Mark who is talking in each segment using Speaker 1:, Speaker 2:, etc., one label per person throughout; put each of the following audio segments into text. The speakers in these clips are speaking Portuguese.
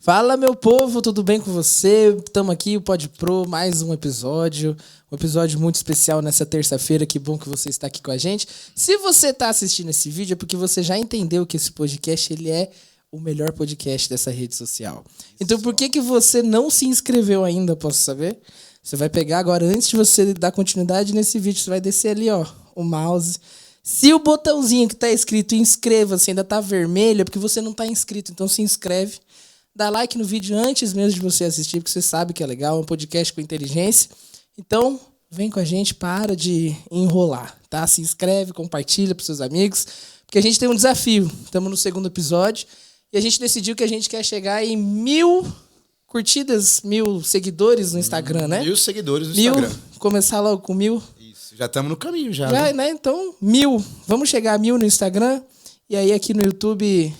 Speaker 1: Fala, meu povo, tudo bem com você? Estamos aqui, o Pod Pro, mais um episódio muito especial nessa terça-feira. Que bom que você está aqui com a gente. Se você está assistindo esse vídeo é porque você já entendeu que esse podcast ele é o melhor podcast dessa rede social. Então por que você não se inscreveu ainda, posso saber? Você vai pegar agora, antes de você dar continuidade nesse vídeo, você vai descer ali, ó, o mouse. Se o botãozinho que está escrito inscreva-se ainda está vermelho, é porque você não está inscrito. Então se inscreve. Dá like no vídeo antes mesmo de você assistir, porque você sabe que é legal, é um podcast com inteligência. Então, vem com a gente, para de enrolar, tá? Se inscreve, compartilha para seus amigos, porque a gente tem um desafio. Estamos no segundo episódio e a gente decidiu que a gente quer chegar em 1000 curtidas, 1000 seguidores no Instagram, né?
Speaker 2: 1000 seguidores no Instagram.
Speaker 1: Começar logo com 1000.
Speaker 2: Isso, já estamos no caminho já.
Speaker 1: Né? Então, 1000. Vamos chegar a 1000 no Instagram e aí aqui no YouTube...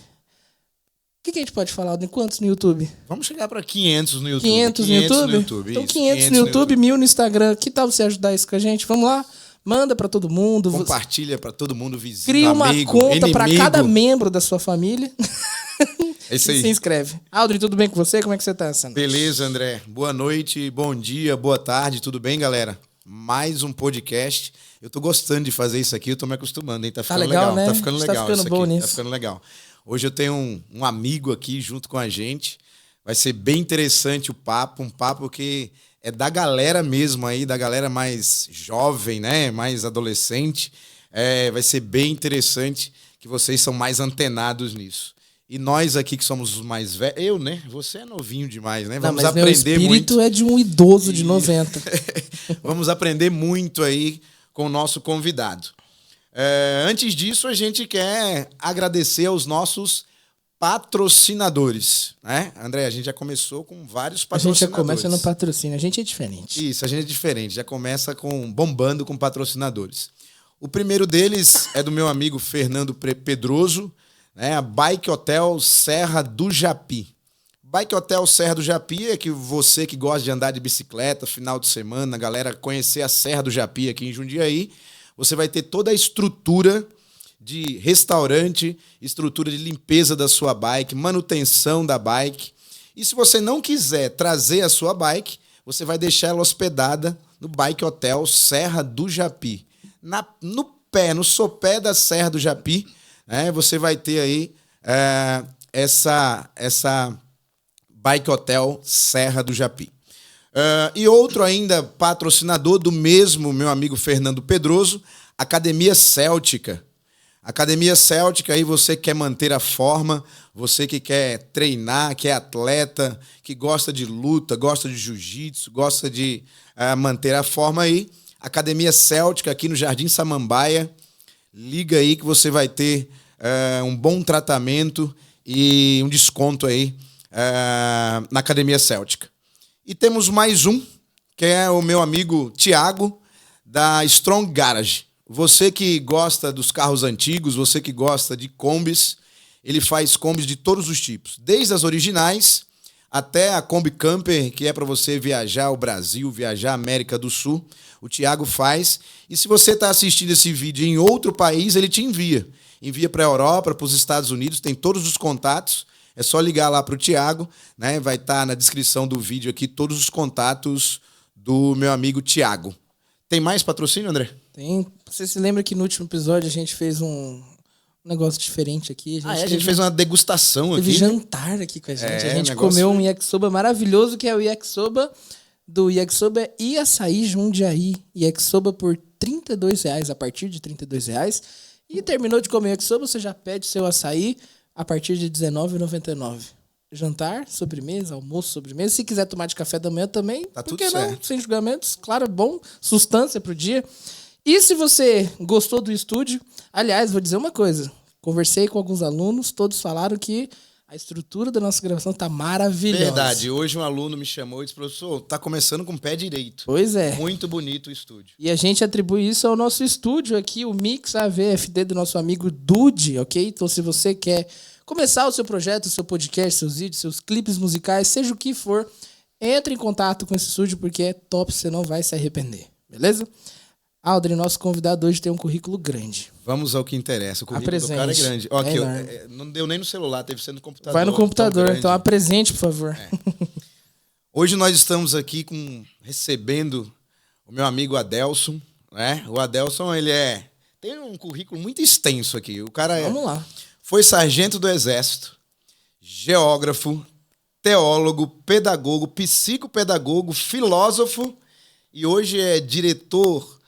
Speaker 1: O que a gente pode falar? De quantos no YouTube?
Speaker 2: Vamos chegar para 500 no YouTube.
Speaker 1: 500 no YouTube? Então, 500 no YouTube, 1000 no Instagram. Que tal você ajudar isso com a gente? Vamos lá? Manda para todo mundo.
Speaker 2: Compartilha para todo mundo, vizinho,
Speaker 1: cria uma
Speaker 2: amigo,
Speaker 1: conta para cada membro da sua família.
Speaker 2: É isso aí.
Speaker 1: E se inscreve. Aldrin, tudo bem com você? Como é que você tá, Sandro?
Speaker 2: Beleza, André. Boa noite, bom dia, boa tarde. Tudo bem, galera? Mais um podcast. Eu tô gostando de fazer isso aqui. Eu tô me acostumando, hein? Tá ficando legal.
Speaker 1: Né?
Speaker 2: Tá ficando legal.
Speaker 1: Tá ficando
Speaker 2: isso
Speaker 1: bom
Speaker 2: aqui.
Speaker 1: nisso.
Speaker 2: Tá ficando legal. Hoje eu tenho um amigo aqui junto com a gente. Vai ser bem interessante o papo, um papo que é da galera mesmo aí, da galera mais jovem, né? Mais adolescente. Vai ser bem interessante que vocês são mais antenados nisso. E nós aqui que somos os mais velhos, eu, né? Você é novinho demais, né? Vamos aprender muito.
Speaker 1: Meu espírito é de um idoso de 90.
Speaker 2: Vamos aprender muito aí com o nosso convidado. Antes disso, a gente quer agradecer aos nossos patrocinadores, né? André, a gente já começou com vários patrocinadores. A gente já
Speaker 1: começa no patrocínio, a gente é diferente.
Speaker 2: Isso, a gente é diferente, já começa bombando com patrocinadores. O primeiro deles é do meu amigo Fernando Pedroso, né? A Bike Hotel Serra do Japi. Bike Hotel Serra do Japi é que você que gosta de andar de bicicleta, final de semana, a galera conhecer a Serra do Japi aqui em Jundiaí, você vai ter toda a estrutura de restaurante, estrutura de limpeza da sua bike, manutenção da bike. E se você não quiser trazer a sua bike, você vai deixar ela hospedada no Bike Hotel Serra do Japi. No sopé da Serra do Japi, né, você vai ter aí essa Bike Hotel Serra do Japi. E outro ainda patrocinador do mesmo meu amigo Fernando Pedroso, Academia Céltica. Academia Céltica, aí você quer manter a forma, você que quer treinar, que é atleta, que gosta de luta, gosta de jiu-jitsu, gosta de manter a forma aí. Academia Céltica aqui no Jardim Samambaia. Liga aí que você vai ter um bom tratamento e um desconto aí na Academia Céltica. E temos mais um, que é o meu amigo Thiago, da Strong Garage. Você que gosta dos carros antigos, você que gosta de combis, ele faz combis de todos os tipos. Desde as originais até a Kombi Camper, que é para você viajar o Brasil, viajar a América do Sul. O Thiago faz. E se você está assistindo esse vídeo em outro país, ele te envia. Envia para a Europa, para os Estados Unidos, tem todos os contatos. É só ligar lá para o Thiago, né? Vai estar na descrição do vídeo aqui todos os contatos do meu amigo Thiago. Tem mais patrocínio, André?
Speaker 1: Tem. Você se lembra que no último episódio a gente fez um negócio diferente aqui?
Speaker 2: A gente fez uma degustação aqui.
Speaker 1: Teve jantar aqui com a gente. A gente comeu um yakisoba maravilhoso, que é o yakisoba do Yakisoba e Açaí Jundiaí. Yakisoba por R$32, a partir de R$32. E terminou de comer o yakisoba, você já pede seu açaí a partir de R$19,99. Jantar, sobremesa, almoço, sobremesa. Se quiser tomar de café da manhã também,
Speaker 2: tá
Speaker 1: por
Speaker 2: tudo
Speaker 1: que
Speaker 2: certo.
Speaker 1: Não? Sem julgamentos, claro, bom, sustância pro dia. E se você gostou do estúdio, aliás, vou dizer uma coisa. Conversei com alguns alunos, todos falaram que a estrutura da nossa gravação tá maravilhosa.
Speaker 2: Verdade. Hoje um aluno me chamou e disse, professor, tá começando com o pé direito.
Speaker 1: Pois é.
Speaker 2: Muito bonito o estúdio.
Speaker 1: E a gente atribui isso ao nosso estúdio aqui, o Mix AVFD do nosso amigo Dude, ok? Então, se você quer começar o seu projeto, o seu podcast, seus vídeos, seus clipes musicais, seja o que for, entre em contato com esse estúdio porque é top, você não vai se arrepender, beleza? Aldrin, nosso convidado hoje tem um currículo grande.
Speaker 2: Vamos ao que interessa. O currículo
Speaker 1: Apresente.
Speaker 2: do cara é grande. Ó, aqui, não deu nem no celular, teve que ser no computador.
Speaker 1: Vai no computador, então apresente, por favor.
Speaker 2: Hoje nós estamos aqui recebendo o meu amigo Adelson, né? O Adelson, tem um currículo muito extenso aqui. O cara
Speaker 1: Vamos lá.
Speaker 2: Foi sargento do Exército, geógrafo, teólogo, pedagogo, psicopedagogo, filósofo e hoje é diretor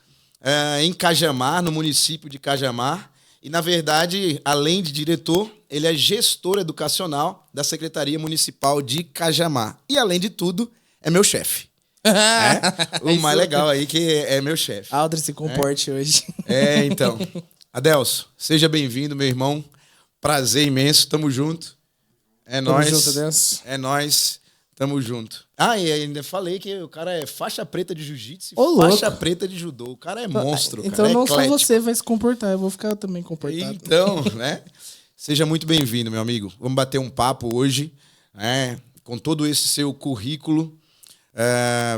Speaker 2: em Cajamar, no município de Cajamar. E, na verdade, além de diretor, ele é gestor educacional da Secretaria Municipal de Cajamar. E, além de tudo, é meu chefe. O mais legal aí que é meu chefe.
Speaker 1: Aldrin, se comporte hoje.
Speaker 2: Então. Adelson, seja bem-vindo, meu irmão. Prazer imenso, tamo junto.
Speaker 1: Tamo junto, Adelson.
Speaker 2: É nóis, tamo junto. E ainda falei que o cara é faixa preta de jiu-jitsu
Speaker 1: e
Speaker 2: faixa preta de judô. O cara é monstro,
Speaker 1: então
Speaker 2: cara.
Speaker 1: Não
Speaker 2: eclético.
Speaker 1: só você vai se comportar, eu vou ficar também comportado.
Speaker 2: Então, né? Seja muito bem-vindo, meu amigo. Vamos bater um papo hoje, com todo esse seu currículo.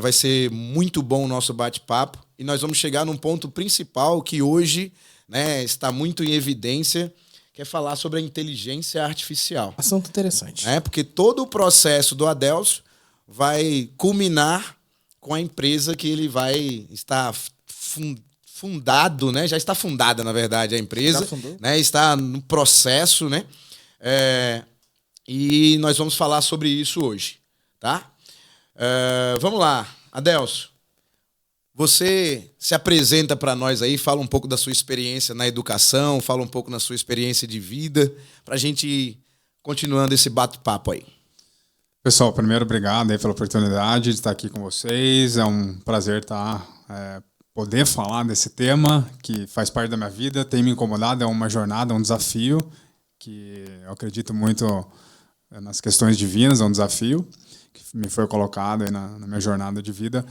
Speaker 2: Vai ser muito bom o nosso bate-papo. E nós vamos chegar num ponto principal que hoje, né, está muito em evidência, que é falar sobre a inteligência artificial.
Speaker 1: Assunto interessante.
Speaker 2: Porque todo o processo do Adelson vai culminar com a empresa que ele vai estar fundado, né? Já está fundada, na verdade, a empresa. Né? Está no processo, né? E nós vamos falar sobre isso hoje, tá? Vamos lá, Adelson. Você se apresenta para nós aí, fala um pouco da sua experiência na educação, fala um pouco da sua experiência de vida, para a gente ir continuando esse bate-papo aí.
Speaker 3: Pessoal, primeiro, obrigado aí pela oportunidade de estar aqui com vocês. É um prazer poder falar desse tema que faz parte da minha vida, tem me incomodado, é uma jornada, é um desafio, que eu acredito muito nas questões divinas, é um desafio que me foi colocado aí na minha jornada de vida.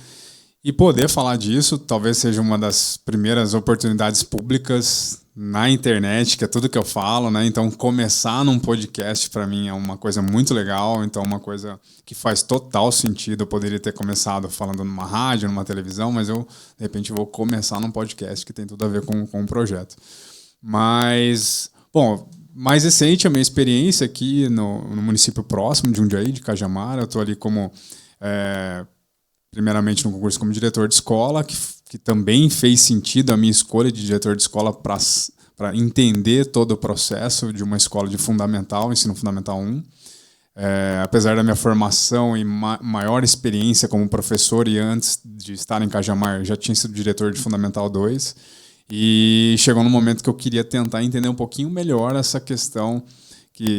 Speaker 3: E poder falar disso talvez seja uma das primeiras oportunidades públicas na internet, que é tudo que eu falo, né? Então, começar num podcast, para mim, é uma coisa muito legal. Então, uma coisa que faz total sentido. Eu poderia ter começado falando numa rádio, numa televisão, mas eu, de repente, vou começar num podcast que tem tudo a ver com o projeto. Mas, bom, mais recente a minha experiência aqui no município próximo de Jundiaí, de Cajamar. Eu estou ali como... primeiramente no concurso como diretor de escola, que também fez sentido a minha escolha de diretor de escola para entender todo o processo de uma escola de fundamental, ensino fundamental 1. Apesar da minha formação e maior experiência como professor, e antes de estar em Cajamar, já tinha sido diretor de fundamental 2. E chegou no momento que eu queria tentar entender um pouquinho melhor essa questão,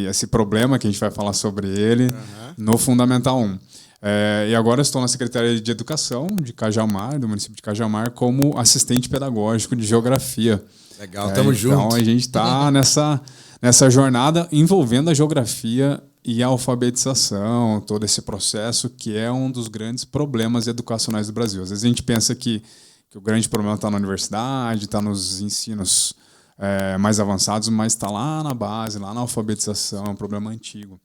Speaker 3: esse problema que a gente vai falar sobre ele no fundamental 1. E agora estou na Secretaria de Educação de Cajamar, do município de Cajamar, como assistente pedagógico de geografia.
Speaker 2: Legal, tamo junto.
Speaker 3: Então a gente está nessa jornada envolvendo a geografia e a alfabetização, todo esse processo que é um dos grandes problemas educacionais do Brasil. Às vezes a gente pensa que o grande problema está na universidade, está nos ensinos mais avançados, mas está lá na base, lá na alfabetização, é um problema antigo.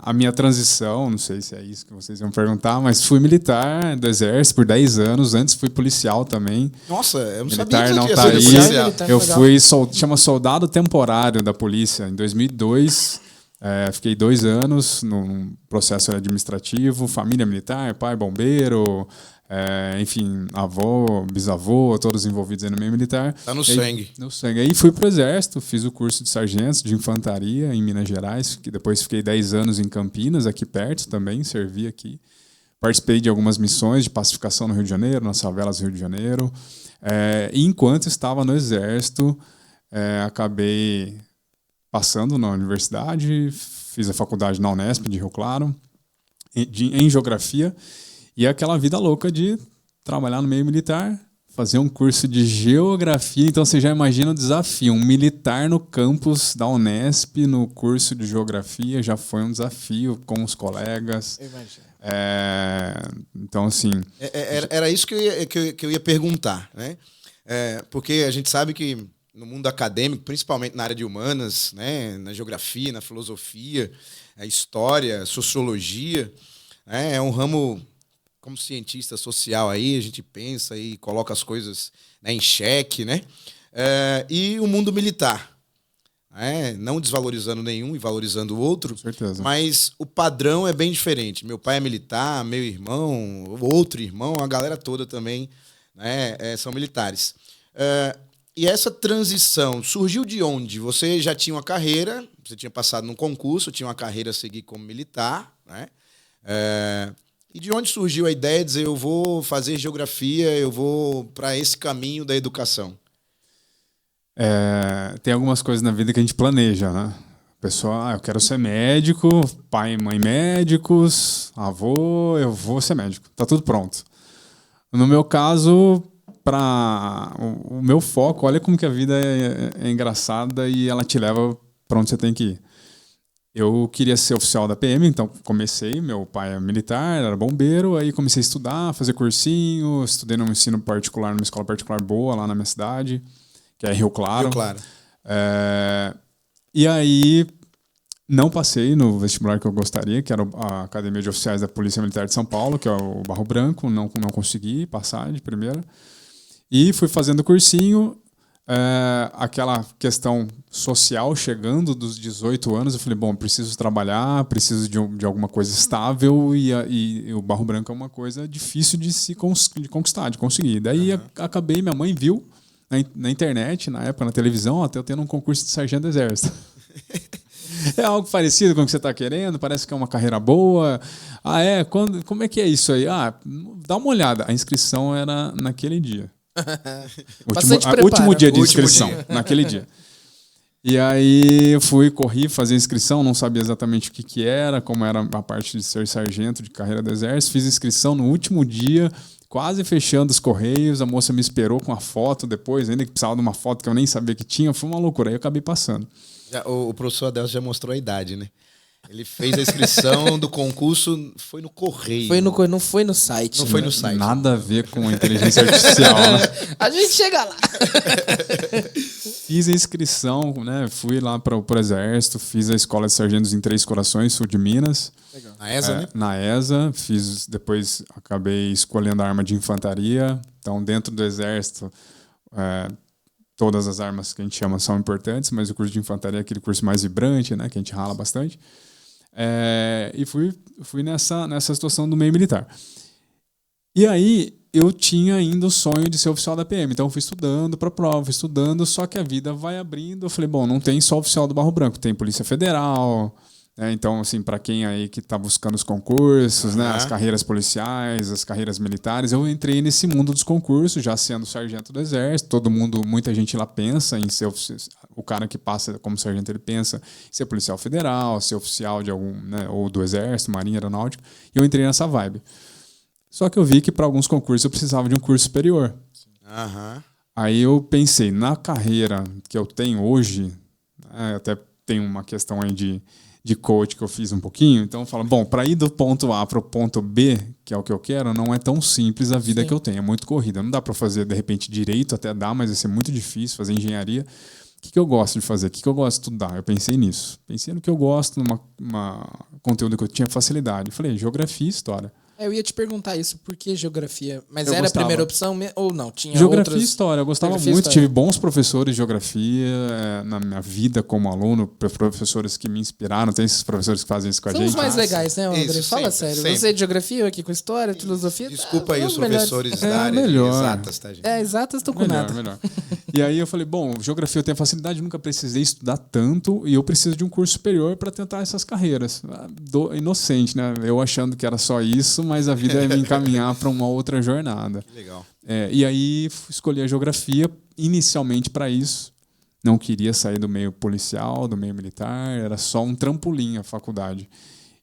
Speaker 3: A minha transição, não sei se é isso que vocês iam perguntar, mas fui militar do Exército por 10 anos, antes fui policial também.
Speaker 2: Nossa, eu não
Speaker 3: militar
Speaker 2: sabia que
Speaker 3: não
Speaker 2: você ia ser policial.
Speaker 3: Eu fui, chama soldado temporário da polícia, em 2002. Fiquei 2 anos num processo administrativo, família militar, pai bombeiro, enfim, avô, bisavô, todos envolvidos aí no meio militar.
Speaker 2: Tá no sangue.
Speaker 3: No sangue. Aí fui pro Exército, fiz o curso de sargentos de infantaria em Minas Gerais, que depois fiquei 10 anos em Campinas, aqui perto também, servi aqui. Participei de algumas missões de pacificação no Rio de Janeiro, nas favelas do Rio de Janeiro. E enquanto estava no Exército, acabei passando na universidade, fiz a faculdade na Unesp de Rio Claro, em geografia. E aquela vida louca de trabalhar no meio militar, fazer um curso de geografia. Então você já imagina o desafio. Um militar no campus da Unesp, no curso de geografia, já foi um desafio com os colegas. Então, assim...
Speaker 2: Era isso que eu ia perguntar, né? Porque a gente sabe que no mundo acadêmico, principalmente na área de humanas, né, na geografia, na filosofia, história, sociologia, é um ramo como cientista social aí, a gente pensa e coloca as coisas, né, em xeque, né? E o mundo militar. Não desvalorizando nenhum e valorizando o outro,
Speaker 3: Com certeza.
Speaker 2: mas o padrão é bem diferente. Meu pai é militar, meu irmão, outro irmão, a galera toda também, né, são militares. E essa transição surgiu de onde? Você já tinha uma carreira, você tinha passado num concurso, tinha uma carreira a seguir como militar, né? E de onde surgiu a ideia de dizer, eu vou fazer geografia, eu vou para esse caminho da educação?
Speaker 3: Tem algumas coisas na vida que a gente planeja, né? Pessoal, eu quero ser médico, pai e mãe médicos, avô, eu vou ser médico. Tá tudo pronto. No meu caso, o meu foco, olha como que a vida é engraçada e ela te leva para onde você tem que ir. Eu queria ser oficial da PM, então comecei, meu pai é militar, era bombeiro, aí comecei a estudar, fazer cursinho, estudei num ensino particular, numa escola particular boa lá na minha cidade, que é Rio Claro.
Speaker 2: Rio Claro.
Speaker 3: E aí não passei no vestibular que eu gostaria, que era a Academia de Oficiais da Polícia Militar de São Paulo, que é o Barro Branco, não consegui passar de primeira. E fui fazendo cursinho, aquela questão social chegando dos 18 anos, eu falei, bom, preciso trabalhar, preciso de alguma coisa estável e o Barro Branco é uma coisa difícil de conquistar, de conseguir. Daí acabei, minha mãe viu na internet, na época, na televisão, até eu tendo um concurso de sargento do exército. É algo parecido com o que você está querendo, parece que é uma carreira boa. Como é que é isso aí? Dá uma olhada. A inscrição era naquele dia. Último dia de inscrição, naquele dia. E aí eu corri fazer inscrição, não sabia exatamente o que era, como era a parte de ser sargento de carreira do exército. Fiz inscrição no último dia, quase fechando os correios. A moça me esperou com a foto depois, ainda que precisava de uma foto que eu nem sabia que tinha. Foi uma loucura, aí eu acabei passando.
Speaker 2: O professor Adelson já mostrou a idade, né? Ele fez a inscrição do concurso, foi no correio.
Speaker 1: Não foi no site.
Speaker 2: Não foi no site.
Speaker 3: Nada a ver com a inteligência artificial, né?
Speaker 1: A gente chega lá.
Speaker 3: Fiz a inscrição, né? Fui lá para o Exército, fiz a Escola de Sargentos em Três Corações, sul de Minas.
Speaker 2: Legal. Na ESA, né?
Speaker 3: Na ESA. Depois acabei escolhendo a arma de infantaria. Então, dentro do Exército, todas as armas que a gente chama são importantes, mas o curso de infantaria é aquele curso mais vibrante, né? Que a gente rala bastante. E fui nessa situação do meio militar. E aí eu tinha ainda o sonho de ser oficial da PM, então eu fui estudando para a prova, só que a vida vai abrindo. Eu falei, bom, não tem só oficial do Barro Branco, tem Polícia Federal, né? Então, assim, para quem aí que está buscando os concursos, né, as carreiras policiais, as carreiras militares, eu entrei nesse mundo dos concursos, já sendo sargento do Exército. Muita gente lá pensa em ser o cara que passa como sargento, ele pensa em ser policial federal, ser oficial de algum, né, ou do Exército, Marinha, Aeronáutica. E eu entrei nessa vibe. Só que eu vi que para alguns concursos eu precisava de um curso superior. Aí eu pensei, na carreira que eu tenho hoje, até tem uma questão aí de coach que eu fiz um pouquinho, então eu falo, bom, para ir do ponto A para o ponto B, que é o que eu quero, não é tão simples a vida que eu tenho, é muito corrida. Não dá para fazer, de repente, direito, até dá, mas vai ser muito difícil fazer engenharia. O que eu gosto de fazer? O que eu gosto de estudar? Eu pensei nisso. Pensei no que eu gosto, numa conteúdo que eu tinha facilidade. Falei, geografia e história.
Speaker 1: Eu ia te perguntar isso, por que geografia? Mas era
Speaker 3: gostava.
Speaker 1: A primeira opção ou não? Tinha
Speaker 3: Geografia
Speaker 1: outras...
Speaker 3: e história, eu gostava
Speaker 1: Geografia
Speaker 3: muito,
Speaker 1: e história.
Speaker 3: tive bons professores de geografia na minha vida como aluno, professores que me inspiraram, tem esses professores que fazem isso com a
Speaker 1: São
Speaker 3: gente.
Speaker 1: os mais legais, né, André?
Speaker 2: Isso,
Speaker 1: Fala
Speaker 2: sempre,
Speaker 1: sério.
Speaker 2: sempre.
Speaker 1: Você é de geografia, eu aqui com história, filosofia...
Speaker 2: Desculpa aí
Speaker 1: são
Speaker 2: os
Speaker 1: melhores.
Speaker 2: professores da área de
Speaker 3: melhor.
Speaker 2: exatas, tá, gente?
Speaker 1: Exatas, tô com nada.
Speaker 3: Melhor. E aí eu falei, bom, geografia eu tenho facilidade, nunca precisei estudar tanto e eu preciso de um curso superior para tentar essas carreiras. Inocente, né? Eu achando que era só isso, mas a vida ia me encaminhar para uma outra jornada.
Speaker 2: Que legal.
Speaker 3: E aí escolhi a geografia inicialmente para isso. Não queria sair do meio policial, do meio militar, era só um trampolim a faculdade.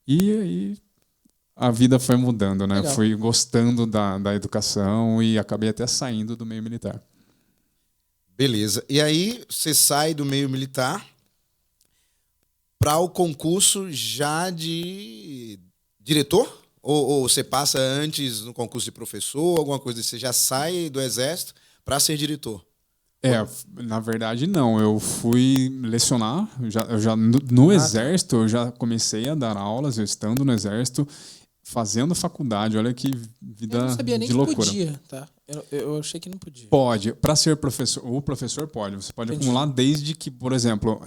Speaker 3: E aí a vida foi mudando, né?
Speaker 1: Legal.
Speaker 3: Fui gostando da educação e acabei até saindo do meio militar.
Speaker 2: Beleza. E aí você sai do meio militar para o concurso já de diretor? Ou você passa antes no concurso de professor, alguma coisa assim? Você já sai do exército para ser diretor?
Speaker 3: Na verdade, não. Eu fui lecionar. No exército, eu já comecei a dar aulas, eu estando no exército. fazendo faculdade, olha que vida
Speaker 1: Eu não sabia nem
Speaker 3: de
Speaker 1: que
Speaker 3: loucura.
Speaker 1: podia, tá? Eu achei que não podia.
Speaker 3: Pode, para ser professor, o professor pode. Você pode
Speaker 1: Entendi.
Speaker 3: acumular desde que, por exemplo,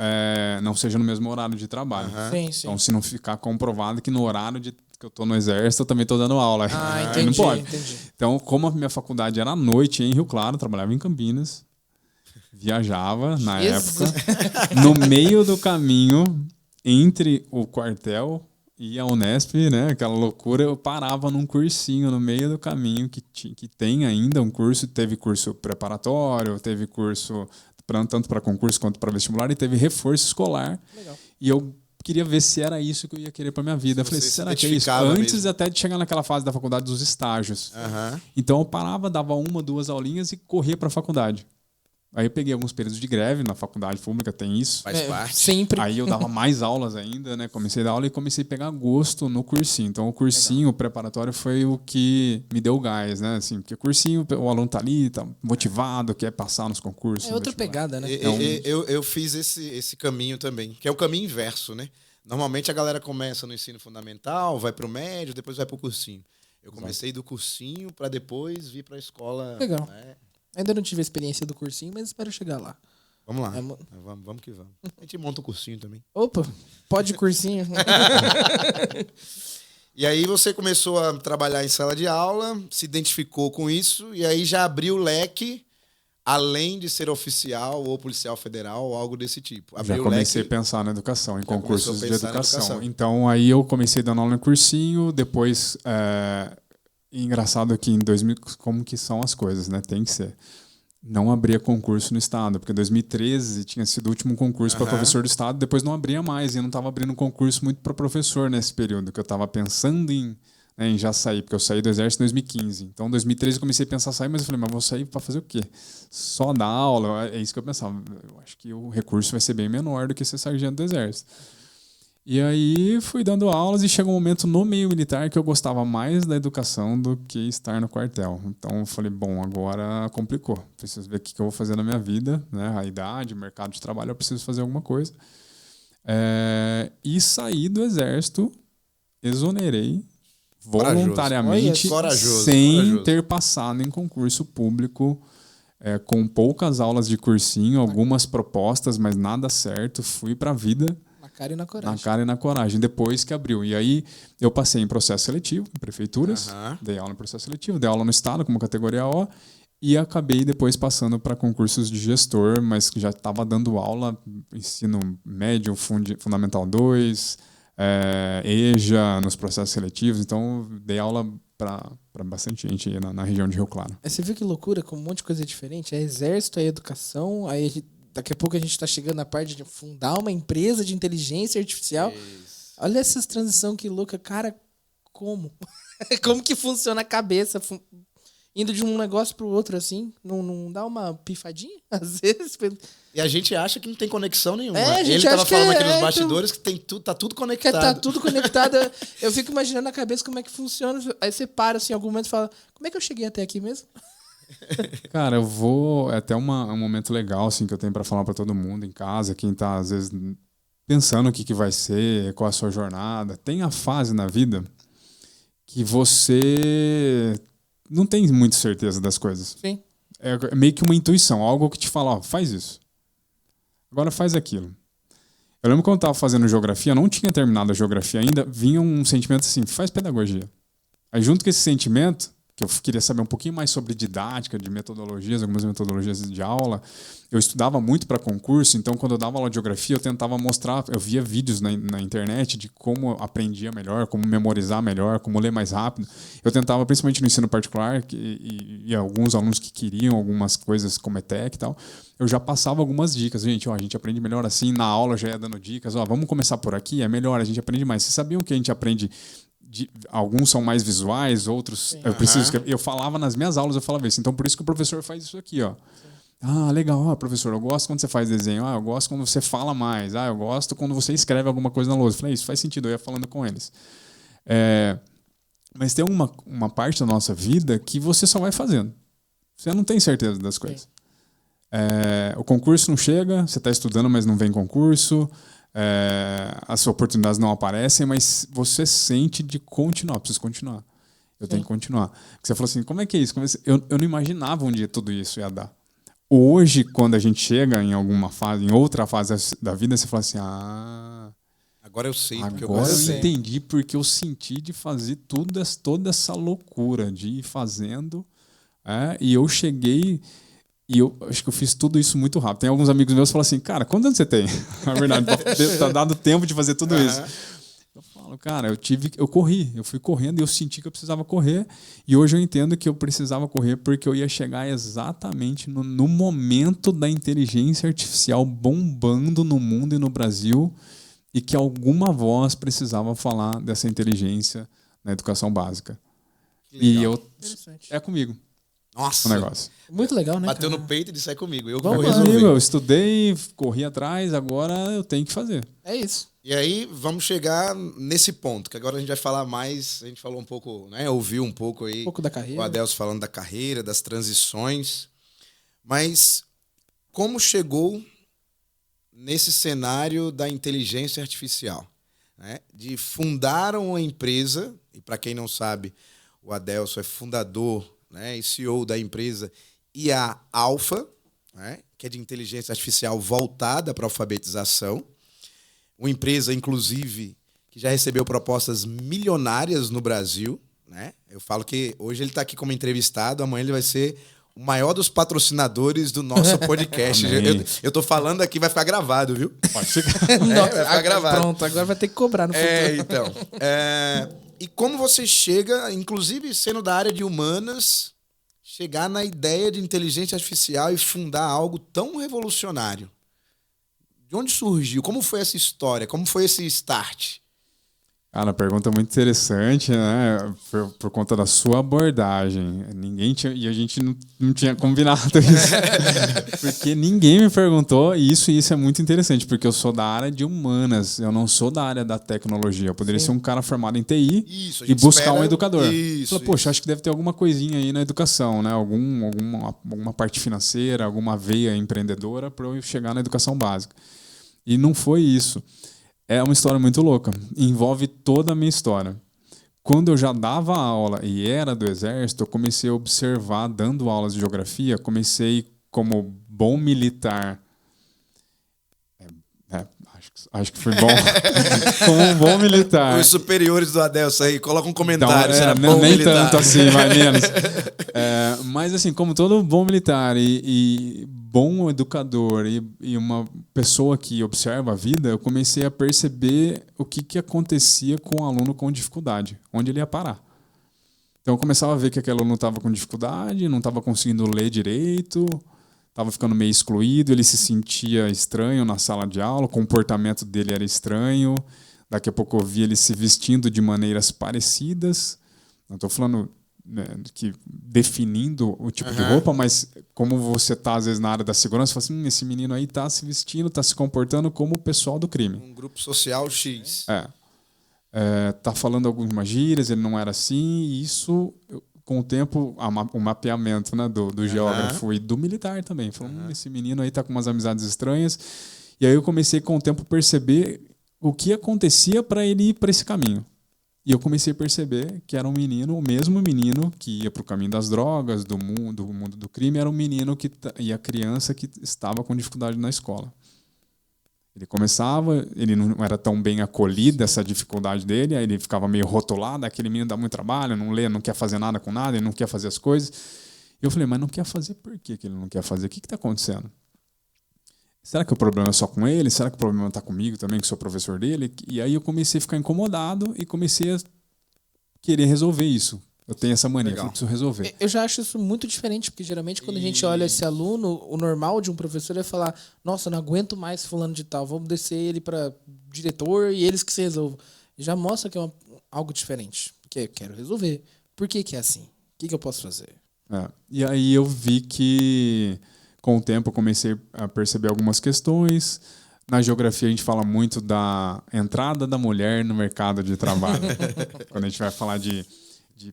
Speaker 3: não seja no mesmo horário de trabalho.
Speaker 1: Sim, sim.
Speaker 3: Então, se não ficar comprovado que no horário que eu tô no exército, eu também tô dando aula.
Speaker 1: Ah,
Speaker 3: Aí não
Speaker 1: entendi,
Speaker 3: pode.
Speaker 1: entendi.
Speaker 3: Então, como a minha faculdade era à noite em Rio Claro, eu trabalhava em Campinas, viajava na
Speaker 1: Jesus.
Speaker 3: época, no meio do caminho entre o quartel e a Unesp, né? Aquela loucura, eu parava num cursinho no meio do caminho que tem ainda um curso, teve curso preparatório, teve curso tanto para concurso quanto para vestibular e teve reforço escolar.
Speaker 1: Legal.
Speaker 3: E eu queria ver se era isso que eu ia querer para minha vida. Eu falei,
Speaker 2: Você se
Speaker 3: será que é isso?
Speaker 2: identificava
Speaker 3: Antes
Speaker 2: mesmo.
Speaker 3: até de chegar naquela fase da faculdade dos estágios. Então eu parava, dava 1, 2 aulinhas e corria para a faculdade. Aí eu peguei alguns períodos de greve, na faculdade pública tem isso.
Speaker 2: Faz parte.
Speaker 1: Sempre.
Speaker 3: Aí eu dava mais aulas ainda, né? Comecei a dar aula e comecei a pegar gosto no cursinho. Então o cursinho, o preparatório foi o que me deu gás, né? Assim, porque cursinho, o aluno tá ali, tá motivado, quer passar nos concursos.
Speaker 1: É outra
Speaker 3: vestibular.
Speaker 1: pegada, né?
Speaker 2: Eu fiz esse caminho também, que é o caminho inverso, né? Normalmente a galera começa no ensino fundamental, vai pro médio, depois vai pro cursinho. Eu comecei do cursinho para depois vir para a escola.
Speaker 1: Legal.
Speaker 2: Né?
Speaker 1: Ainda não tive a experiência do cursinho, mas espero chegar lá.
Speaker 2: Vamos lá.
Speaker 1: É,
Speaker 2: Vamos que vamos. A gente monta um cursinho também.
Speaker 1: Opa, pode cursinho.
Speaker 2: E aí você começou a trabalhar em sala de aula, se identificou com isso, e aí já abriu o leque, além de ser oficial ou policial federal ou algo desse tipo.
Speaker 3: Já
Speaker 2: Abriu
Speaker 3: comecei
Speaker 2: o leque.
Speaker 3: a pensar na educação, em concursos de
Speaker 2: começou a pensar na
Speaker 3: educação.
Speaker 2: educação.
Speaker 3: Então aí eu comecei dando aula no cursinho, depois... engraçado que em 2000, como que são as coisas, né? Tem que ser. Não abria concurso no estado, porque 2013 tinha sido o último concurso para professor do estado, depois não abria mais, e eu não estava abrindo concurso muito para professor nesse período, que eu estava pensando em já sair, porque eu saí do exército em 2015. Então, em 2013 eu comecei a pensar em sair, mas eu falei, mas vou sair para fazer o quê? Só dar aula? É isso que eu pensava. Eu acho que o recurso vai ser bem menor do que ser sargento do exército. E aí fui dando aulas e chegou um momento no meio militar que eu gostava mais da educação do que estar no quartel. Então eu falei, bom, agora complicou. Preciso ver o que eu vou fazer na minha vida, né? A idade, o mercado de trabalho, eu preciso fazer alguma coisa. E saí do exército, exonerei voluntariamente,
Speaker 2: Corajoso.
Speaker 3: sem ter passado em concurso público, com poucas aulas de cursinho, algumas propostas, mas nada certo. Fui para a vida.
Speaker 1: Na cara e na coragem.
Speaker 3: Na cara e na coragem, depois que abriu. E aí eu passei em processo seletivo, em prefeituras, dei aula em processo seletivo, dei aula no estado como categoria O e acabei depois passando para concursos de gestor, mas já estava dando aula, ensino médio, Fundamental 2, EJA, nos processos seletivos, então dei aula para bastante gente aí na região de Rio Claro.
Speaker 1: Você viu que loucura, com um monte de coisa diferente? É exército, é educação, aí daqui a pouco a gente está chegando na parte de fundar uma empresa de inteligência artificial. Isso. Olha essas transição que louca. Cara, como? Como que funciona a cabeça? Indo de um negócio pro outro assim? Não dá uma pifadinha? Às vezes...
Speaker 2: E a gente acha que não tem conexão nenhuma.
Speaker 1: A gente
Speaker 2: Ele estava
Speaker 1: acha
Speaker 2: falando
Speaker 1: que
Speaker 2: aqui nos bastidores que tem tá tudo conectado.
Speaker 1: Tá tudo conectado. Eu fico imaginando na cabeça como é que funciona. Aí você para assim, em algum momento e fala, como é que eu cheguei até aqui mesmo?
Speaker 3: Cara, eu vou... É até um momento legal assim, que eu tenho para falar para todo mundo em casa, quem tá às vezes pensando o que vai ser, qual a sua jornada. Tem a fase na vida que você não tem muita certeza das coisas.
Speaker 1: Sim.
Speaker 3: É meio que uma intuição, algo que te fala, ó, faz isso. Agora faz aquilo. Eu lembro quando eu estava fazendo geografia, não tinha terminado a geografia ainda, vinha um sentimento assim, faz pedagogia. Aí junto com esse sentimento, que eu queria saber um pouquinho mais sobre didática, de metodologias, algumas metodologias de aula. Eu estudava muito para concurso, então quando eu dava aula de geografia, eu tentava mostrar, eu via vídeos na internet de como eu aprendia melhor, como memorizar melhor, como ler mais rápido. Eu tentava, principalmente no ensino particular, e alguns alunos que queriam algumas coisas como ETEC e tal, eu já passava algumas dicas. Gente, ó, a gente aprende melhor assim, na aula eu já ia dando dicas, ó, vamos começar por aqui, é melhor, a gente aprende mais. Vocês sabiam que a gente aprende... alguns são mais visuais, outros eu preciso escrever. Eu falava nas minhas aulas, eu falava isso. Então, por isso que o professor faz isso aqui, ó. Sim. Ah, legal, professor, eu gosto quando você faz desenho. Ah, eu gosto quando você fala mais. Ah, eu gosto quando você escreve alguma coisa na lousa. Eu falei, isso faz sentido, eu ia falando com eles. Mas tem uma parte da nossa vida que você só vai fazendo. Você não tem certeza das coisas. O concurso não chega, você está estudando, mas não vem concurso. as oportunidades não aparecem, mas você sente de continuar, preciso continuar. Eu tenho que continuar. Porque você falou assim, como é que é isso? Eu não imaginava um dia tudo isso ia dar. Hoje, quando a gente chega em alguma fase, em outra fase da vida, você fala assim,
Speaker 2: agora eu sei.
Speaker 3: Agora eu entendi porque eu senti de fazer toda essa loucura de ir fazendo. E eu cheguei e eu acho que eu fiz tudo isso muito rápido. Tem alguns amigos meus que falam assim, cara, quantos anos você tem? Na verdade, tá dado tempo de fazer tudo isso. Eu falo, cara, eu corri, eu fui correndo e eu senti que eu precisava correr. E hoje eu entendo que eu precisava correr porque eu ia chegar exatamente no momento da inteligência artificial bombando no mundo e no Brasil e que alguma voz precisava falar dessa inteligência na educação básica. E é comigo.
Speaker 2: Nossa.
Speaker 3: O negócio.
Speaker 1: Muito legal, né?
Speaker 2: Bateu no peito e disse, é comigo. Eu
Speaker 3: vou resolver. Eu estudei, corri atrás, agora eu tenho que fazer.
Speaker 1: É isso.
Speaker 2: E aí, vamos chegar nesse ponto, que agora a gente vai falar mais, a gente falou um pouco, né, ouviu um pouco aí.
Speaker 1: Um pouco da carreira.
Speaker 2: O Adelso falando da carreira, das transições. Mas como chegou nesse cenário da inteligência artificial? Né? De fundar uma empresa, e para quem não sabe, o Adelso é fundador, né, e CEO da empresa IA Alpha, né, que é de inteligência artificial voltada para a alfabetização. Uma empresa, inclusive, que já recebeu propostas milionárias no Brasil. Né? Eu falo que hoje ele está aqui como entrevistado, amanhã ele vai ser o maior dos patrocinadores do nosso podcast. Eu tô falando aqui, vai ficar gravado, viu?
Speaker 3: Pode ser.
Speaker 2: Vai ficar gravado.
Speaker 1: Pronto, agora vai ter que cobrar no futuro.
Speaker 2: Então. E como você chega, inclusive sendo da área de humanas, chegar na ideia de inteligência artificial e fundar algo tão revolucionário? De onde surgiu? Como foi essa história? Como foi esse start?
Speaker 3: Cara, pergunta muito interessante, né? Por conta da sua abordagem. E a gente não tinha combinado isso. Porque ninguém me perguntou, e isso é muito interessante, porque eu sou da área de humanas, eu não sou da área da tecnologia. Eu poderia ser um cara formado em TI e buscar um educador. Poxa, acho que deve ter alguma coisinha aí na educação, né? Alguma parte financeira, alguma veia empreendedora para eu chegar na educação básica. E não foi isso. É uma história muito louca. Envolve toda a minha história. Quando eu já dava aula e era do Exército, eu comecei a observar, dando aulas de geografia, comecei como bom militar. Acho que foi bom. Como um bom militar.
Speaker 2: Os superiores do Adelso aí, coloca um comentário.
Speaker 3: Então, nem militar. Tanto assim, vai menos. Mas assim, como todo bom militar e bom educador e uma pessoa que observa a vida, eu comecei a perceber o que acontecia com o aluno com dificuldade, onde ele ia parar. Então eu começava a ver que aquele aluno estava com dificuldade, não estava conseguindo ler direito, estava ficando meio excluído, ele se sentia estranho na sala de aula, o comportamento dele era estranho, daqui a pouco eu via ele se vestindo de maneiras parecidas, não estou falando que definindo o tipo de roupa, mas como você está às vezes na área da segurança, você fala assim, esse menino aí está se vestindo, está se comportando como o pessoal do crime.
Speaker 2: Um grupo social X.
Speaker 3: Tá falando algumas gírias, ele não era assim, e isso, com o tempo, o mapeamento, né, do geógrafo e do militar também. Falando, esse menino aí tá com umas amizades estranhas. E aí eu comecei, com o tempo, a perceber o que acontecia para ele ir para esse caminho. E eu comecei a perceber que era um menino, o mesmo menino que ia para o caminho das drogas, do mundo do crime, era um menino e a criança que estava com dificuldade na escola. Ele começava, ele não era tão bem acolhido, essa dificuldade dele, aí ele ficava meio rotulado, aquele menino dá muito trabalho, não lê, não quer fazer nada com nada, ele não quer fazer as coisas. E eu falei, mas não quer fazer por que ele não quer fazer? O que está acontecendo? Será que o problema é só com ele? Será que o problema está comigo também, que sou professor dele? E aí eu comecei a ficar incomodado e comecei a querer resolver isso. Eu tenho essa mania, que eu preciso resolver.
Speaker 1: Eu já acho isso muito diferente, porque geralmente quando a gente olha esse aluno, o normal de um professor é falar, nossa, eu não aguento mais fulano de tal, vamos descer ele para diretor e eles que se resolvam. Já mostra que é algo diferente, porque eu quero resolver. Por que é assim? O que eu posso fazer?
Speaker 3: E aí eu vi que com o tempo eu comecei a perceber algumas questões. Na geografia a gente fala muito da entrada da mulher no mercado de trabalho. Quando a gente vai falar de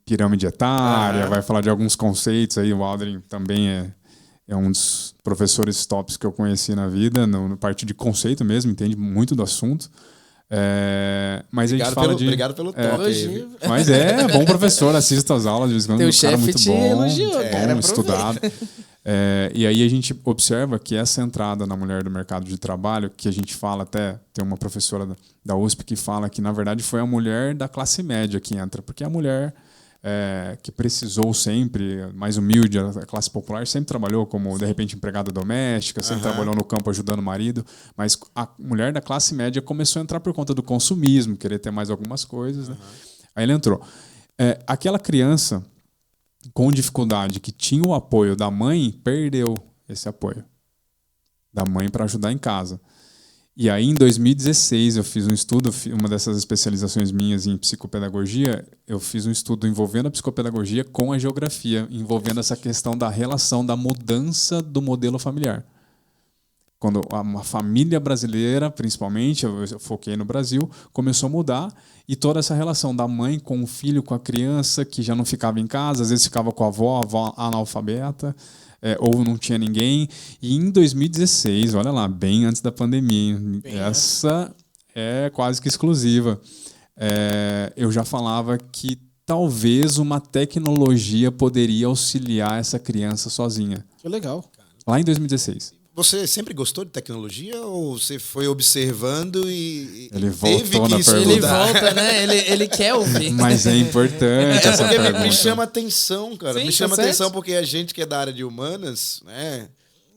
Speaker 3: pirâmide etária, vai falar de alguns conceitos aí, o Aldrin também é um dos professores tops que eu conheci na vida, no parte de conceito mesmo, entende muito do assunto. Mas
Speaker 2: Obrigado
Speaker 3: a gente fala
Speaker 2: obrigado pelo toque aí.
Speaker 3: Mas bom professor, assista as aulas de vez em quando,
Speaker 1: Teu
Speaker 3: um cara
Speaker 1: chefe
Speaker 3: muito
Speaker 1: te
Speaker 3: bom,
Speaker 1: elogiou, cara,
Speaker 3: estudado. E aí a gente observa que essa entrada na mulher do mercado de trabalho, que a gente fala até, tem uma professora da USP que fala que na verdade foi a mulher da classe média que entra, porque a mulher que precisou sempre, mais humilde, a classe popular, sempre trabalhou como, de repente, empregada doméstica, sempre trabalhou no campo ajudando o marido, mas a mulher da classe média começou a entrar por conta do consumismo, querer ter mais algumas coisas. Né? Aí ela entrou. Aquela criança com dificuldade que tinha o apoio da mãe, perdeu esse apoio da mãe para ajudar em casa. E aí, em 2016, eu fiz um estudo, uma dessas especializações minhas em psicopedagogia, eu fiz um estudo envolvendo a psicopedagogia com a geografia, envolvendo essa questão da relação da mudança do modelo familiar. Quando uma família brasileira, principalmente, eu foquei no Brasil, começou a mudar, e toda essa relação da mãe com o filho, com a criança, que já não ficava em casa, às vezes ficava com a avó analfabeta, ou não tinha ninguém. E em 2016, olha lá, bem antes da pandemia, essa é quase que exclusiva. Eu já falava que talvez uma tecnologia poderia auxiliar essa criança sozinha.
Speaker 1: Que legal.
Speaker 3: Lá em 2016.
Speaker 2: Você sempre gostou de tecnologia ou você foi observando e
Speaker 3: Ele
Speaker 2: teve
Speaker 3: voltou
Speaker 2: que
Speaker 3: na
Speaker 2: estudar?
Speaker 1: Ele volta, né? Ele quer ouvir.
Speaker 3: Mas é importante essa
Speaker 2: Porque
Speaker 3: pergunta.
Speaker 2: me chama atenção, cara.
Speaker 1: Sim,
Speaker 2: Me chama
Speaker 1: tá
Speaker 2: atenção
Speaker 1: certo.
Speaker 2: porque a gente que é da área de humanas, né?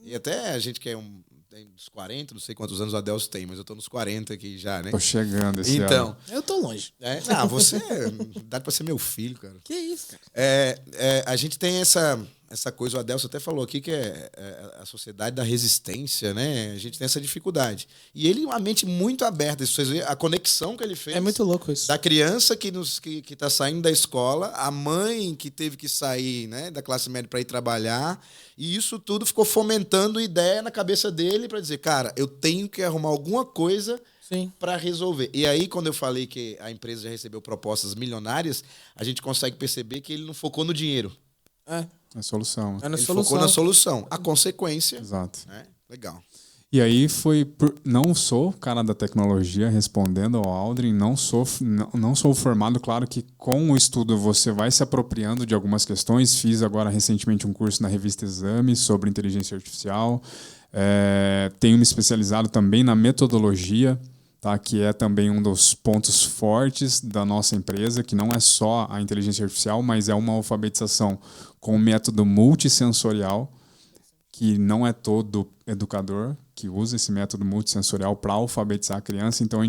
Speaker 2: E até a gente que tem uns 40, não sei quantos anos o Adelso tem, mas eu tô nos 40 aqui já, né?
Speaker 3: Tô chegando esse
Speaker 2: Então,
Speaker 3: ano.
Speaker 1: Eu tô longe.
Speaker 2: você dá pra ser meu filho, cara.
Speaker 1: Que isso, cara?
Speaker 2: A gente tem essa coisa, o Adelso até falou aqui, que é a sociedade da resistência, né? A gente tem essa dificuldade. E ele, uma mente muito aberta, isso, vocês veem, a conexão que ele fez.
Speaker 1: É muito louco isso.
Speaker 2: Da criança que tá saindo da escola, a mãe que teve que sair, né, da classe média para ir trabalhar, e isso tudo ficou fomentando ideia na cabeça dele para dizer, cara, eu tenho que arrumar alguma coisa para resolver. E aí, quando eu falei que a empresa já recebeu propostas milionárias, a gente consegue perceber que ele não focou no dinheiro.
Speaker 1: É
Speaker 3: a solução.
Speaker 1: na
Speaker 2: Ele
Speaker 1: solução.
Speaker 2: focou na solução. A consequência.
Speaker 3: Exato.
Speaker 2: Né? Legal.
Speaker 3: E aí não sou cara da tecnologia, respondendo ao Aldrin, não sou formado. Claro que com o estudo você vai se apropriando de algumas questões. Fiz agora recentemente um curso na revista Exame sobre inteligência artificial. Tenho me especializado também na metodologia, tá? Que é também um dos pontos fortes da nossa empresa, que não é só a inteligência artificial, mas é uma alfabetização com um método multissensorial, que não é todo educador que usa esse método multissensorial para alfabetizar a criança. Então,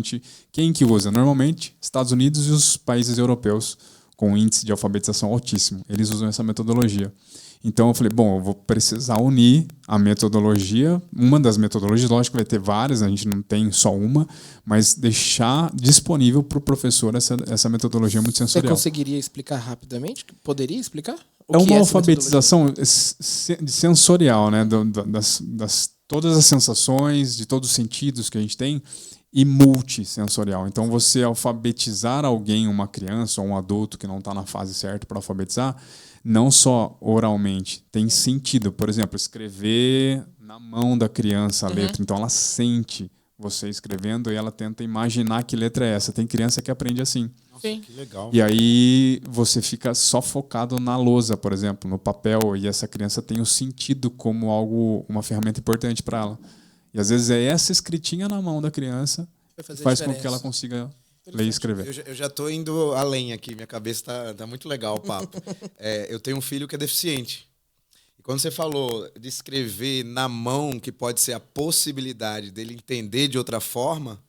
Speaker 3: quem que usa? Normalmente, Estados Unidos e os países europeus, com um índice de alfabetização altíssimo. Eles usam essa metodologia. Então, eu falei, bom, eu vou precisar unir a metodologia, uma das metodologias, lógico que vai ter várias, a gente não tem só uma, mas deixar disponível para o professor essa metodologia
Speaker 1: Você
Speaker 3: multissensorial.
Speaker 1: conseguiria explicar rapidamente? Poderia explicar?
Speaker 3: É uma alfabetização sensorial, né? Todas as sensações, de todos os sentidos que a gente tem, e multissensorial. Então, você alfabetizar alguém, uma criança ou um adulto que não está na fase certa para alfabetizar, não só oralmente, tem sentido. Por exemplo, escrever na mão da criança a letra. Então, ela sente você escrevendo e ela tenta imaginar que letra é essa. Tem criança que aprende assim.
Speaker 1: Sim.
Speaker 2: Que legal.
Speaker 3: E aí você fica só focado na lousa, por exemplo, no papel, e essa criança tem o sentido como uma ferramenta importante para ela. E às vezes é essa escritinha na mão da criança que faz com que ela consiga ler e escrever.
Speaker 2: Eu já tô indo além aqui, minha cabeça tá muito legal o papo. Eu tenho um filho que é deficiente. E quando você falou de escrever na mão, que pode ser a possibilidade dele entender de outra forma,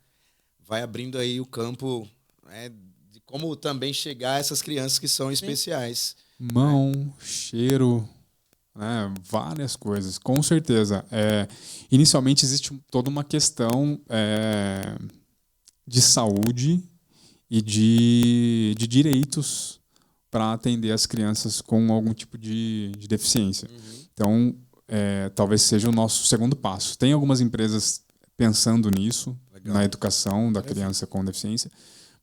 Speaker 2: vai abrindo aí o campo, né, de como também chegar a essas crianças que são especiais.
Speaker 3: Mão, cheiro, né, várias coisas, com certeza. Inicialmente existe toda uma questão de saúde e de direitos para atender as crianças com algum tipo de deficiência. Então, talvez seja o nosso segundo passo. Tem algumas empresas pensando nisso, na educação da criança com deficiência,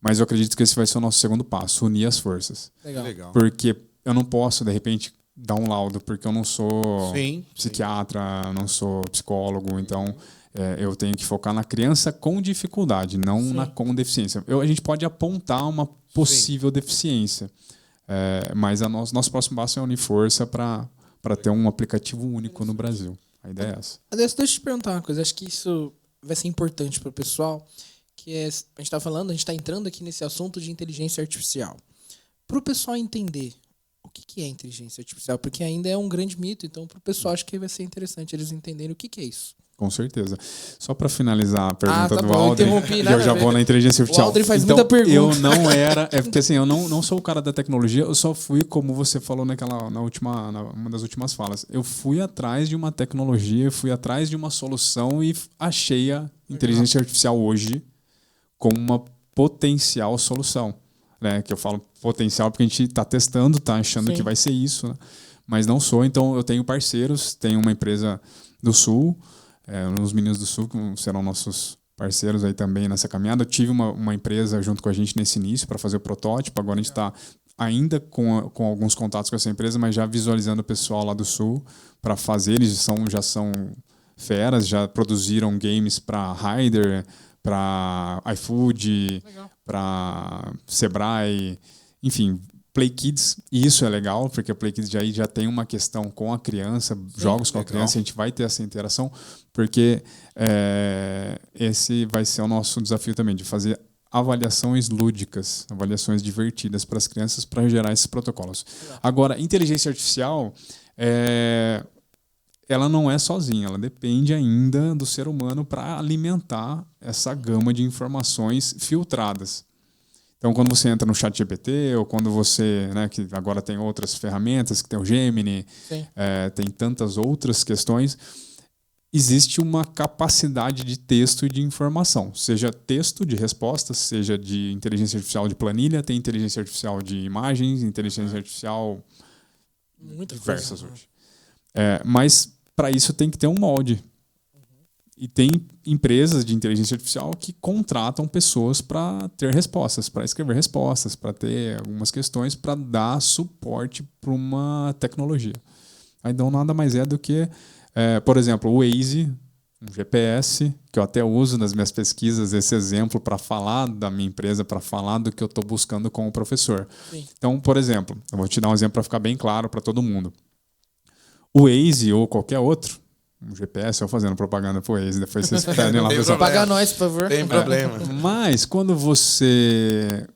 Speaker 3: mas eu acredito que esse vai ser o nosso segundo passo, unir as forças.
Speaker 1: Legal.
Speaker 3: Porque eu não posso, de repente, dar um laudo, porque eu não sou
Speaker 2: Sim,
Speaker 3: psiquiatra, não sou psicólogo, então eu tenho que focar na criança com dificuldade, não na com deficiência. A gente pode apontar uma possível deficiência, mas nosso próximo passo é unir força para ter um aplicativo único no Brasil. A ideia é essa.
Speaker 1: Deixa eu te perguntar uma coisa, acho que isso vai ser importante para o pessoal, que a gente está falando, a gente está entrando aqui nesse assunto de inteligência artificial. Para o pessoal entender o que é inteligência artificial, porque ainda é um grande mito, então para o pessoal acho que vai ser interessante eles entenderem o que é isso.
Speaker 3: Com certeza. Só para finalizar a pergunta do
Speaker 1: bom,
Speaker 3: Aldrin, eu já vou na inteligência artificial.
Speaker 1: O Aldrin faz
Speaker 3: então,
Speaker 1: muita pergunta.
Speaker 3: Eu não era... É porque assim, eu não sou o cara da tecnologia, eu só fui, como você falou uma das últimas falas, eu fui atrás de uma tecnologia, fui atrás de uma solução e achei a inteligência artificial hoje como uma potencial solução. Né? Que eu falo potencial porque a gente está testando, está achando que vai ser isso, né? Mas não sou. Então eu tenho parceiros, tenho uma empresa do Sul, os meninos do Sul que serão nossos parceiros aí também nessa caminhada. Eu tive uma empresa junto com a gente nesse início para fazer o protótipo. Agora a gente está ainda com alguns contatos com essa empresa, mas já visualizando o pessoal lá do Sul para fazer. Eles já são feras, já produziram games para Rider, para iFood, para Sebrae, enfim, Play Kids. E isso é legal, porque a Play Kids já tem uma questão com a criança, jogos com a criança, a gente vai ter essa interação, porque esse vai ser o nosso desafio também, de fazer avaliações lúdicas, avaliações divertidas para as crianças, para gerar esses protocolos. Agora, inteligência artificial, ela não é sozinha, ela depende ainda do ser humano para alimentar essa gama de informações filtradas. Então, quando você entra no ChatGPT, ou quando você, né, que agora tem outras ferramentas, que tem o Gemini, tem tantas outras questões, existe uma capacidade de texto e de informação. Seja texto de respostas, seja de inteligência artificial de planilha, tem inteligência artificial de imagens, inteligência artificial diversas hoje. Mas, para isso, tem que ter um molde. E tem empresas de inteligência artificial que contratam pessoas para ter respostas, para escrever respostas, para ter algumas questões, para dar suporte para uma tecnologia. Então, nada mais é do que, por exemplo, o Waze, um GPS, que eu até uso nas minhas pesquisas, esse exemplo para falar da minha empresa, para falar do que eu estou buscando com o professor. Sim. Então, por exemplo, eu vou te dar um exemplo para ficar bem claro para todo mundo. O Waze ou qualquer outro, um GPS, eu fazendo propaganda pro Waze, depois vocês pedem lá.
Speaker 1: Só paga nós, por favor.
Speaker 2: Tem problema.
Speaker 3: Mas quando você...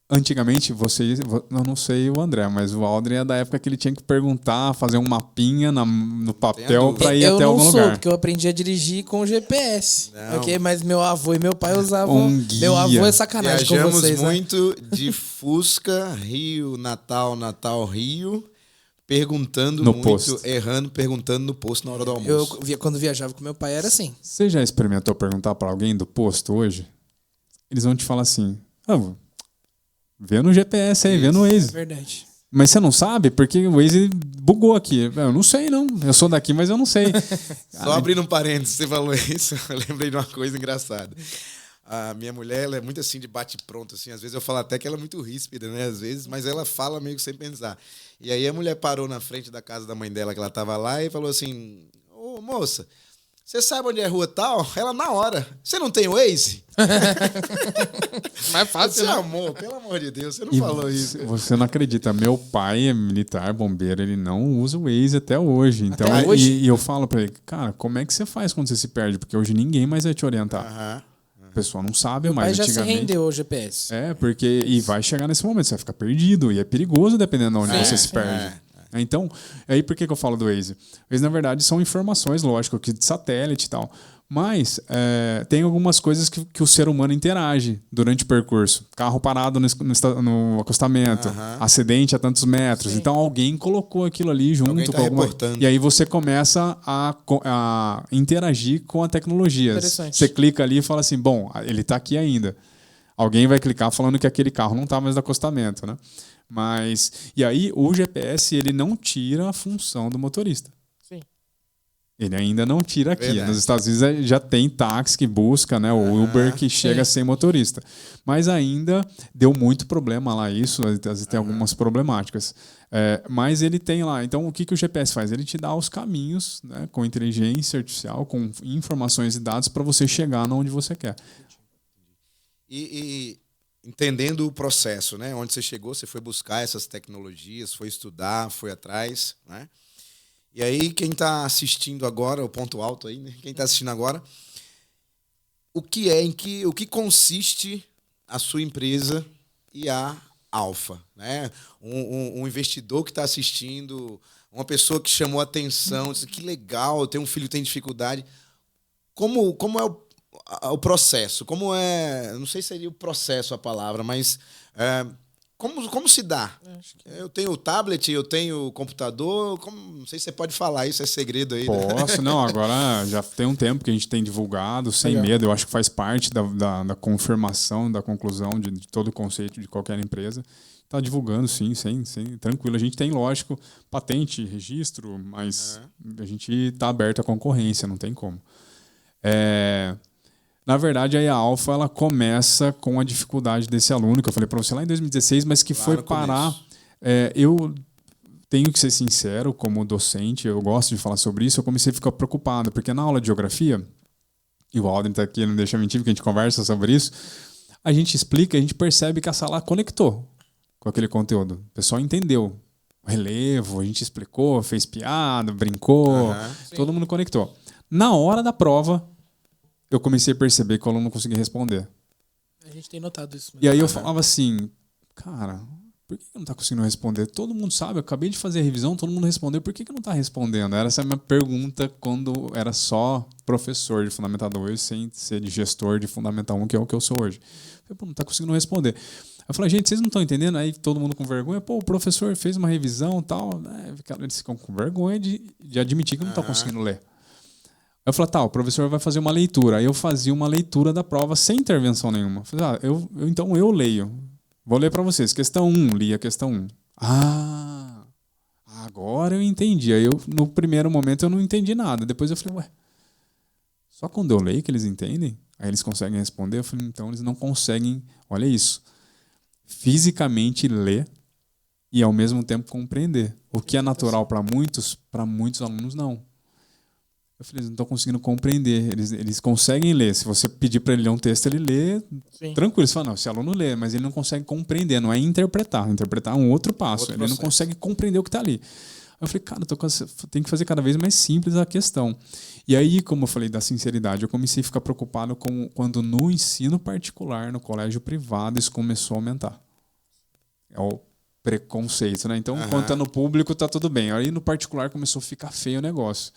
Speaker 3: Antigamente, eu não sei o André, mas o Aldrin é da época que ele tinha que perguntar, fazer um mapinha no papel para ir até algum lugar. Eu não sou,
Speaker 1: porque eu aprendi a dirigir com GPS. Okay? Mas meu avô e meu pai usavam... Meu avô é sacanagem com vocês.
Speaker 2: Viajamos muito de Fusca, Rio, Natal, Rio... Perguntando
Speaker 3: no
Speaker 2: muito,
Speaker 3: posto.
Speaker 2: Errando, perguntando no posto na hora do almoço.
Speaker 1: Quando viajava com meu pai era assim.
Speaker 3: Você já experimentou perguntar para alguém do posto hoje? Eles vão te falar assim, vê no GPS aí, vê no Waze.
Speaker 1: É verdade.
Speaker 3: Mas você não sabe? Porque o Waze bugou aqui. Eu não sei, não. Eu sou daqui, mas eu não sei.
Speaker 2: Só abrindo um parênteses, você falou isso, eu lembrei de uma coisa engraçada. A minha mulher, ela é muito assim de bate-pronto, assim. Às vezes eu falo até que ela é muito ríspida, né? Às vezes, mas ela fala meio que sem pensar. E aí a mulher parou na frente da casa da mãe dela, que ela tava lá, e falou assim, ô moça, você sabe onde é a rua tal? Ela na hora. Você não tem o Waze?
Speaker 1: Mais fácil,
Speaker 2: né? Amor, pelo amor de Deus, você não falou isso.
Speaker 3: Você não acredita. Meu pai é militar, bombeiro, ele não usa o Waze até hoje. Então, e eu falo pra ele, cara, como é que você faz quando você se perde? Porque hoje ninguém mais vai te orientar. A pessoa não sabe, mas
Speaker 1: já se rendeu ao GPS.
Speaker 3: Porque... E vai chegar nesse momento, você vai ficar perdido. E é perigoso dependendo de onde você se perde. Então, aí por que eu falo do Waze? O Waze, na verdade, são informações, lógico, que de satélite e tal. Mas tem algumas coisas que o ser humano interage durante o percurso. Carro parado no acostamento, acidente a tantos metros. Sim. Então alguém colocou aquilo ali junto com alguma... E aí você começa a interagir com a tecnologia. Você clica ali e fala assim, bom, ele está aqui ainda. Alguém vai clicar falando que aquele carro não está mais no acostamento, né? E aí o GPS ele não tira a função do motorista. Ele ainda não tira aqui.
Speaker 2: Verdade.
Speaker 3: Nos Estados Unidos já tem táxi que busca, né? O Uber que chega sem motorista. Mas ainda deu muito problema lá isso. Às vezes tem algumas problemáticas. Mas ele tem lá. Então, o que o GPS faz? Ele te dá os caminhos, né, com inteligência artificial, com informações e dados para você chegar onde você quer.
Speaker 2: E entendendo o processo, né? Onde você chegou, você foi buscar essas tecnologias, foi estudar, foi atrás, né? E aí, quem está assistindo agora, o ponto alto aí, né? Quem está assistindo agora, o que consiste a sua empresa e a Alfa, né? Um investidor que está assistindo, uma pessoa que chamou a atenção, disse que legal, eu tenho um filho que tem dificuldade. Como é o processo? Como é? Não sei se seria o processo a palavra, mas como se dá? Eu tenho o tablet, eu tenho o computador. Não sei se você pode falar isso, é segredo aí.
Speaker 3: Posso, não. Agora já tem um tempo que a gente tem divulgado, sem medo. Eu acho que faz parte da confirmação, da conclusão de todo o conceito de qualquer empresa. Está divulgando, sim, tranquilo. A gente tem, lógico, patente, registro, mas a gente está aberto à concorrência, não tem como. Na verdade, aí a Alfa ela começa com a dificuldade desse aluno, que eu falei para você lá em 2016, mas que foi parar. Eu tenho que ser sincero, como docente, eu gosto de falar sobre isso, eu comecei a ficar preocupado, porque na aula de geografia, e o Aldrin está aqui, não deixa mentir, porque a gente conversa sobre isso, a gente explica, a gente percebe que a sala conectou com aquele conteúdo. O pessoal entendeu o relevo, a gente explicou, fez piada, brincou, todo mundo conectou. Na hora da prova, eu comecei a perceber que o aluno não conseguia responder.
Speaker 1: A gente tem notado isso.
Speaker 3: E aí eu falava assim, cara, por que não está conseguindo responder? Todo mundo sabe, eu acabei de fazer a revisão, todo mundo respondeu, por que não está respondendo? Essa é a minha pergunta quando era só professor de Fundamental 2, sem ser de gestor de Fundamental 1, que é o que eu sou hoje. Eu falei, não está conseguindo responder. Eu falei, gente, vocês não estão entendendo? Aí todo mundo com vergonha, o professor fez uma revisão e tal, né? Eles ficam com vergonha de admitir que não estão conseguindo ler. Eu falei, o professor vai fazer uma leitura. Aí eu fazia uma leitura da prova sem intervenção nenhuma. Eu falei, então eu leio. Vou ler para vocês. Questão 1, li a questão 1. Agora eu entendi. Aí no primeiro momento eu não entendi nada. Depois eu falei, só quando eu leio que eles entendem? Aí eles conseguem responder? Eu falei, então eles não conseguem, olha isso, fisicamente ler e ao mesmo tempo compreender. O que é natural para muitos alunos não. Eu falei, eles não estão conseguindo compreender. Eles conseguem ler. Se você pedir para ele ler um texto, ele lê. Sim. Tranquilo. Você fala, não, esse aluno lê, mas ele não consegue compreender. Não é interpretar. Interpretar é um outro passo. Ele não consegue compreender o que está ali. Aí eu falei, cara, tem que fazer cada vez mais simples a questão. E aí, como eu falei da sinceridade, eu comecei a ficar preocupado quando no ensino particular, no colégio privado, isso começou a aumentar. É o preconceito, né? Então, quando está no público, está tudo bem. Aí no particular começou a ficar feio o negócio.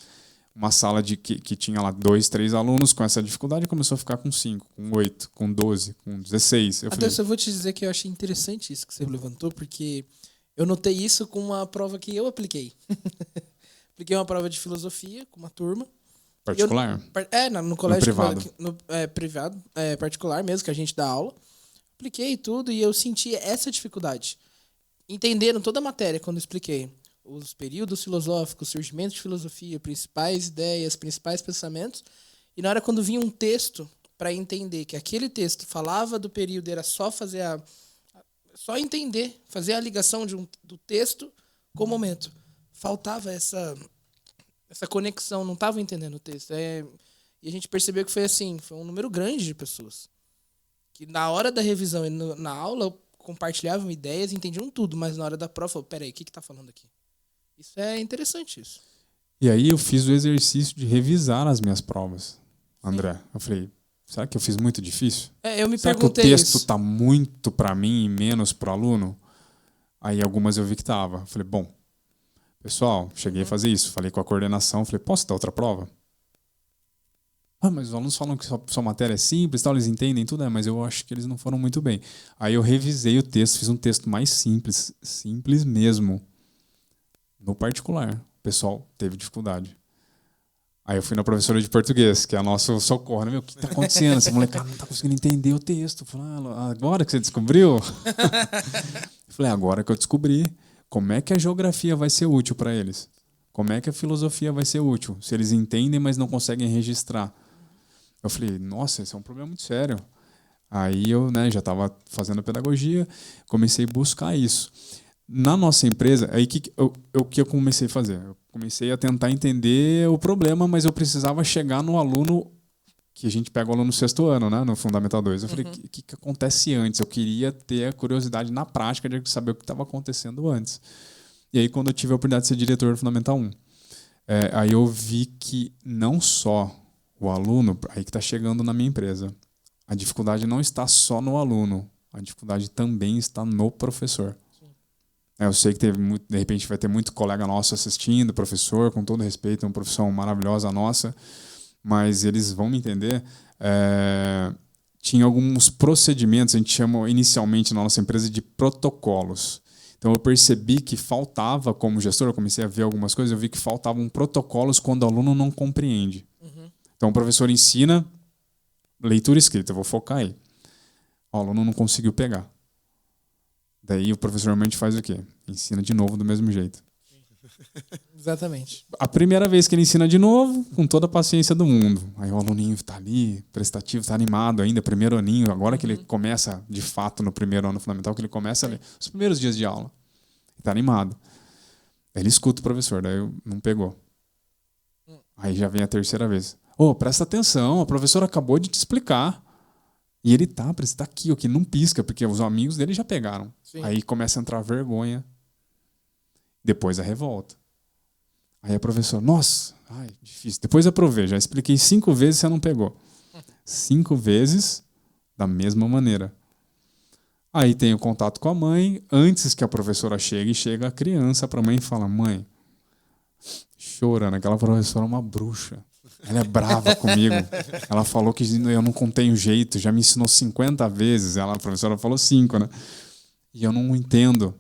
Speaker 3: Uma sala que tinha lá 2, 3 alunos com essa dificuldade começou a ficar com 5, com 8, com 12, com 16.
Speaker 1: Eu vou te dizer que eu achei interessante isso que você levantou, porque eu notei isso com uma prova que eu apliquei. Apliquei uma prova de filosofia com uma turma.
Speaker 3: Particular?
Speaker 1: No colégio
Speaker 3: privado.
Speaker 1: Particular mesmo, que a gente dá aula. Apliquei tudo e eu senti essa dificuldade. Entenderam toda a matéria quando eu expliquei. Os períodos filosóficos, surgimento de filosofia, principais ideias, principais pensamentos. E na hora quando vinha um texto, para entender que aquele texto falava do período, era só fazer só entender, fazer a ligação do texto com o momento. Faltava essa conexão, não estava entendendo o texto. E a gente percebeu que foi assim, foi um número grande de pessoas. Que na hora da revisão e na aula compartilhavam ideias, entendiam tudo, mas na hora da prova, peraí, o que está falando aqui? Isso é interessante, isso.
Speaker 3: E aí eu fiz o exercício de revisar as minhas provas, André. Eu falei, será que eu fiz muito difícil?
Speaker 1: Eu me
Speaker 3: será
Speaker 1: perguntei
Speaker 3: que o texto está muito para mim e menos para o aluno? Aí algumas eu vi que estava. Eu falei, bom, pessoal, cheguei a fazer isso. Falei com a coordenação, falei, posso dar outra prova? Mas os alunos falam que sua matéria é simples, tal, eles entendem tudo, mas eu acho que eles não foram muito bem. Aí eu revisei o texto, fiz um texto mais simples mesmo. No particular, o pessoal teve dificuldade. Aí eu fui na professora de português, que é a nosso socorro. Né? O que está acontecendo? Essa molecada não está conseguindo entender o texto. Eu falei, agora que você descobriu? Eu falei, agora que eu descobri, como é que a geografia vai ser útil para eles? Como é que a filosofia vai ser útil? Se eles entendem, mas não conseguem registrar. Eu falei, nossa, esse é um problema muito sério. Aí eu, né, já estava fazendo pedagogia, comecei a buscar isso. Na nossa empresa, aí o que eu comecei a fazer? Eu comecei a tentar entender o problema, mas eu precisava chegar no aluno, que a gente pega o aluno no 6º ano, né, no Fundamental 2. Eu falei, o que acontece antes? Eu queria ter a curiosidade na prática de saber o que estava acontecendo antes. E aí, quando eu tive a oportunidade de ser diretor do Fundamental 1, aí eu vi que não só o aluno, aí que está chegando na minha empresa, a dificuldade não está só no aluno, a dificuldade também está no professor. Eu sei que de repente vai ter muito colega nosso assistindo, professor, com todo respeito, é uma profissão maravilhosa nossa, mas eles vão me entender. Tinha alguns procedimentos, a gente chama inicialmente na nossa empresa de protocolos. Então eu percebi que faltava, como gestor, eu comecei a ver algumas coisas, eu vi que faltavam protocolos quando o aluno não compreende. Então o professor ensina leitura escrita, eu vou focar aí. O aluno não conseguiu pegar. Daí o professor normalmente faz o quê? Ensina de novo do mesmo jeito.
Speaker 1: Exatamente.
Speaker 3: A primeira vez que ele ensina de novo, com toda a paciência do mundo. Aí o aluninho está ali, prestativo, está animado ainda, primeiro aninho, agora que ele começa, de fato, no primeiro ano fundamental, que ele começa a ler, os primeiros dias de aula. Está animado. Aí ele escuta o professor, daí não pegou. Aí já vem a terceira vez. Presta atenção, a professora acabou de te explicar. E ele tá aqui, que não pisca, porque os amigos dele já pegaram. Sim. Aí começa a entrar a vergonha. Depois a revolta. Aí a professora, nossa, difícil. Depois eu provei, já expliquei 5 vezes e você não pegou. 5 vezes da mesma maneira. Aí tem o contato com a mãe. Antes que a professora chegue, chega a criança para a mãe e fala, mãe, chorando, aquela professora é uma bruxa. Ela é brava comigo. Ela falou que eu não tenho jeito, já me ensinou 50 vezes. A professora falou 5, né? E eu não entendo.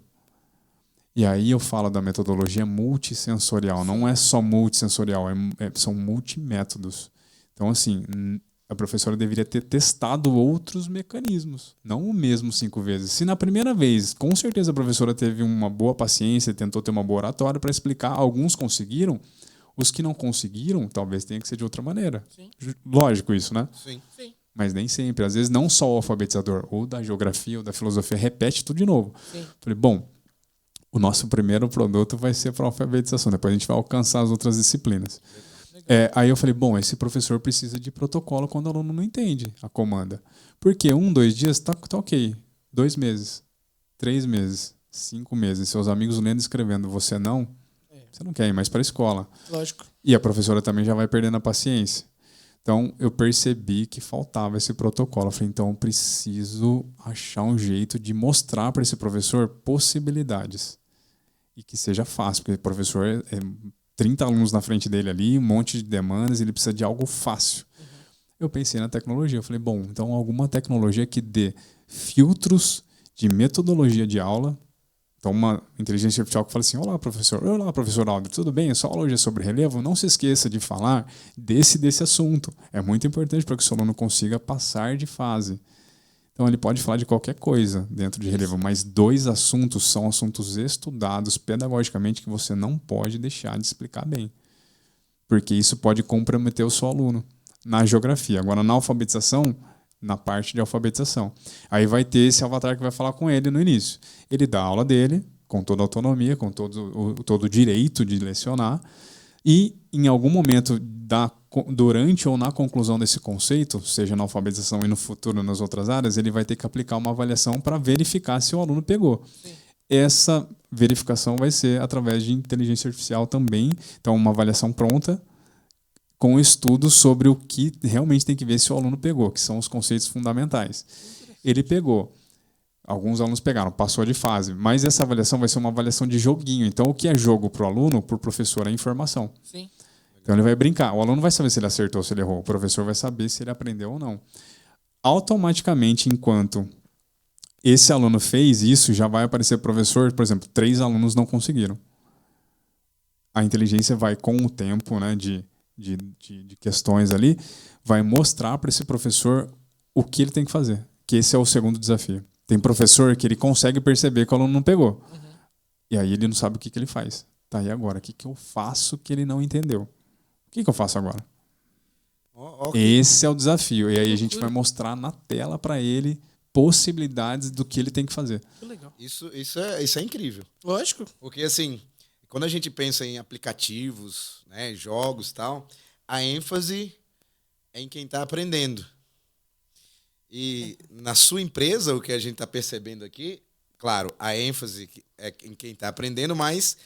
Speaker 3: E aí eu falo da metodologia multissensorial. Não é só multissensorial, são multimétodos. Então, assim, a professora deveria ter testado outros mecanismos. Não o mesmo 5 vezes. Se na primeira vez, com certeza a professora teve uma boa paciência, tentou ter uma boa oratória para explicar, alguns conseguiram. Os que não conseguiram, talvez tenha que ser de outra maneira. Sim. Lógico isso, né?
Speaker 2: Sim.
Speaker 3: Mas nem sempre. Às vezes não só o alfabetizador, ou da geografia, ou da filosofia, repete tudo de novo. Sim. Falei, bom, o nosso primeiro produto vai ser para alfabetização. Depois a gente vai alcançar as outras disciplinas. Legal. Aí eu falei, bom, esse professor precisa de protocolo quando o aluno não entende a comanda. Porque 1, 2 dias tá ok. 2 meses, 3 meses, 5 meses. Seus amigos lendo e escrevendo, você não... Você não quer ir mais para a escola.
Speaker 1: Lógico.
Speaker 3: E a professora também já vai perdendo a paciência. Então, eu percebi que faltava esse protocolo. Eu falei, então, eu preciso achar um jeito de mostrar para esse professor possibilidades. E que seja fácil, porque o professor é 30 alunos na frente dele ali, um monte de demandas, ele precisa de algo fácil. Eu pensei na tecnologia. Eu falei, bom, então alguma tecnologia que dê filtros de metodologia de aula. Então, uma inteligência artificial que fala assim, olá, professor Aldo, tudo bem? A sua aula hoje é sobre relevo? Não se esqueça de falar desse assunto. É muito importante para que o seu aluno consiga passar de fase. Então, ele pode falar de qualquer coisa dentro de relevo, mas 2 assuntos são assuntos estudados pedagogicamente que você não pode deixar de explicar bem. Porque isso pode comprometer o seu aluno na geografia. Agora, na alfabetização... na parte de alfabetização. Aí vai ter esse avatar que vai falar com ele no início. Ele dá a aula dele, com toda a autonomia, com todo o direito de lecionar, e em algum momento, durante ou na conclusão desse conceito, seja na alfabetização e no futuro nas outras áreas, ele vai ter que aplicar uma avaliação para verificar se o aluno pegou. Sim. Essa verificação vai ser através de inteligência artificial também, então uma avaliação pronta, com estudos sobre o que realmente tem que ver se o aluno pegou, que são os conceitos fundamentais. Ele pegou. Alguns alunos pegaram, passou de fase. Mas essa avaliação vai ser uma avaliação de joguinho. Então, o que é jogo para o aluno, para o professor, é informação. Sim. Então, ele vai brincar. O aluno vai saber se ele acertou ou se ele errou. O professor vai saber se ele aprendeu ou não. Automaticamente, enquanto esse aluno fez isso, já vai aparecer professor, por exemplo, 3 alunos não conseguiram. A inteligência vai, com o tempo, né, de questões ali, vai mostrar para esse professor o que ele tem que fazer. Que esse é o segundo desafio. Tem professor que ele consegue perceber que o aluno não pegou. E aí ele não sabe o que ele faz. Tá, e agora? O que eu faço que ele não entendeu? O que eu faço agora? Esse é o desafio. E aí a gente vai mostrar na tela para ele possibilidades do que ele tem que fazer.
Speaker 1: Que legal.
Speaker 2: Isso é incrível.
Speaker 1: Lógico.
Speaker 2: Porque, assim, quando a gente pensa em aplicativos, né, jogos e tal, a ênfase é em quem está aprendendo. E na sua empresa, o que a gente está percebendo aqui, claro, a ênfase é em quem está aprendendo, mas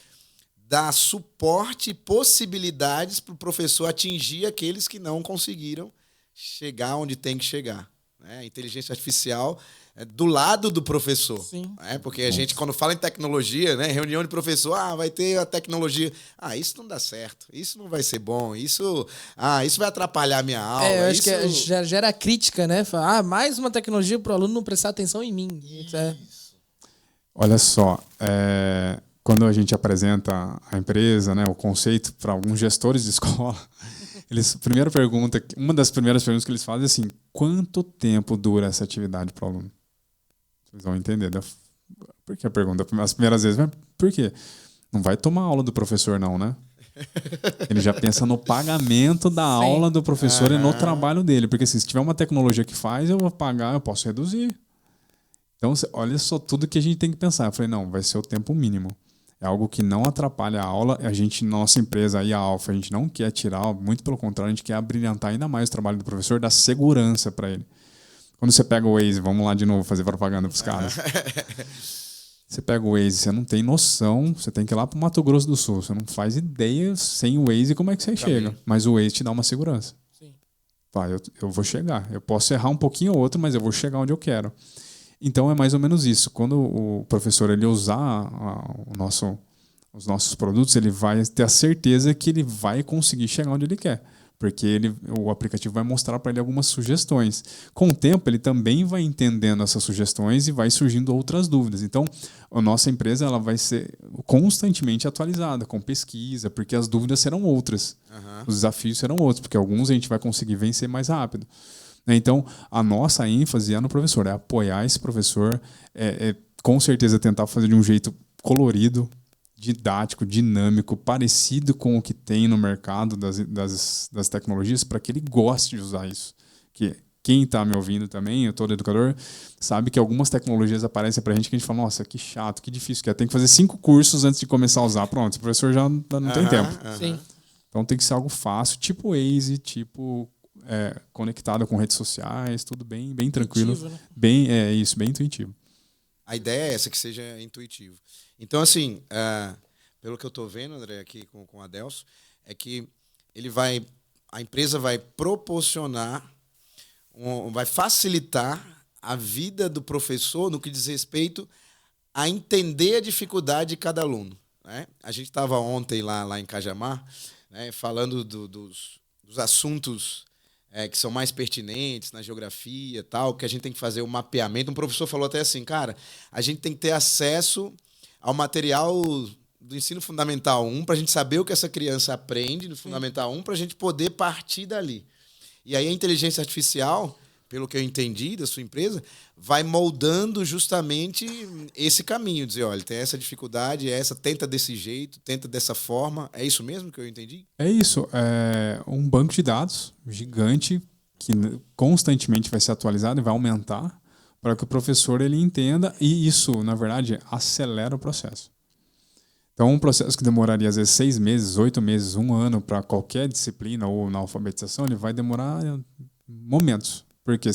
Speaker 2: dá suporte e possibilidades para o professor atingir aqueles que não conseguiram chegar onde tem que chegar. A inteligência artificial é do lado do professor.
Speaker 1: Sim.
Speaker 2: Porque a gente, quando fala em tecnologia, né, reunião de professor, vai ter a tecnologia. Isso não dá certo, isso não vai ser bom, isso vai atrapalhar a minha aula.
Speaker 1: Eu acho que já gera crítica, né? Fala, mais uma tecnologia para o aluno não prestar atenção em mim. Isso.
Speaker 3: Olha só, quando a gente apresenta a empresa, né, o conceito para alguns gestores de escola, uma das primeiras perguntas que eles fazem é assim: quanto tempo dura essa atividade para o aluno? Vocês vão entender. Por que a pergunta? As primeiras vezes, mas por quê? Não vai tomar aula do professor, não, né? Ele já pensa no pagamento da aula do professor e no trabalho dele. Porque assim, se tiver uma tecnologia que faz, eu vou pagar, eu posso reduzir. Então, olha só tudo que a gente tem que pensar. Eu falei, não, vai ser o tempo mínimo. É algo que não atrapalha a aula. Nossa empresa aí, a Alfa, a gente não quer tirar, muito pelo contrário, a gente quer abrilhantar ainda mais o trabalho do professor, dar segurança para ele. Quando você pega o Waze, vamos lá de novo fazer propaganda para os caras. Você pega o Waze, você não tem noção, você tem que ir lá para o Mato Grosso do Sul. Você não faz ideia sem o Waze como é que você chega. Mas o Waze te dá uma segurança.
Speaker 1: Sim.
Speaker 3: Eu vou chegar. Eu posso errar um pouquinho ou outro, mas eu vou chegar onde eu quero. Então é mais ou menos isso. Quando o professor ele usar os nossos produtos, ele vai ter a certeza que ele vai conseguir chegar onde ele quer. Porque o aplicativo vai mostrar para ele algumas sugestões. Com o tempo, ele também vai entendendo essas sugestões e vai surgindo outras dúvidas. Então, a nossa empresa ela vai ser constantemente atualizada, com pesquisa, porque as dúvidas serão outras. Os desafios serão outros, porque alguns a gente vai conseguir vencer mais rápido. Então, a nossa ênfase é no professor, é apoiar esse professor, com certeza tentar fazer de um jeito colorido, didático, dinâmico, parecido com o que tem no mercado das tecnologias, para que ele goste de usar isso. Que quem está me ouvindo também, eu todo educador, sabe que algumas tecnologias aparecem para a gente que a gente fala, nossa, que chato, que difícil que é. Tem que fazer 5 cursos antes de começar a usar. Pronto, o professor já não tem tempo.
Speaker 1: Sim.
Speaker 3: Então tem que ser algo fácil, tipo Waze, tipo conectado com redes sociais, tudo bem tranquilo.
Speaker 1: Intuitivo, né?
Speaker 3: Bem intuitivo.
Speaker 2: A ideia é essa, que seja intuitivo. Então, assim, pelo que eu estou vendo, André, aqui com o Adelso, é que a empresa vai proporcionar, vai facilitar a vida do professor no que diz respeito a entender a dificuldade de cada aluno. Né? A gente estava ontem lá em Cajamar, né, falando dos assuntos que são mais pertinentes na geografia, tal, que a gente tem que fazer o mapeamento. Um professor falou até assim, cara, a gente tem que ter acesso ao material do ensino fundamental 1 para a gente saber o que essa criança aprende no fundamental 1 para a gente poder partir dali. E aí a inteligência artificial, pelo que eu entendi da sua empresa, vai moldando justamente esse caminho, dizer, olha, tem essa dificuldade, tenta desse jeito, tenta dessa forma. É isso mesmo que eu entendi?
Speaker 3: É isso. É um banco de dados gigante que constantemente vai ser atualizado e vai aumentar para que o professor ele entenda, e isso, na verdade, acelera o processo. Então, um processo que demoraria, às vezes, 6 meses, 8 meses, 1 ano para qualquer disciplina ou na alfabetização, ele vai demorar momentos. Porque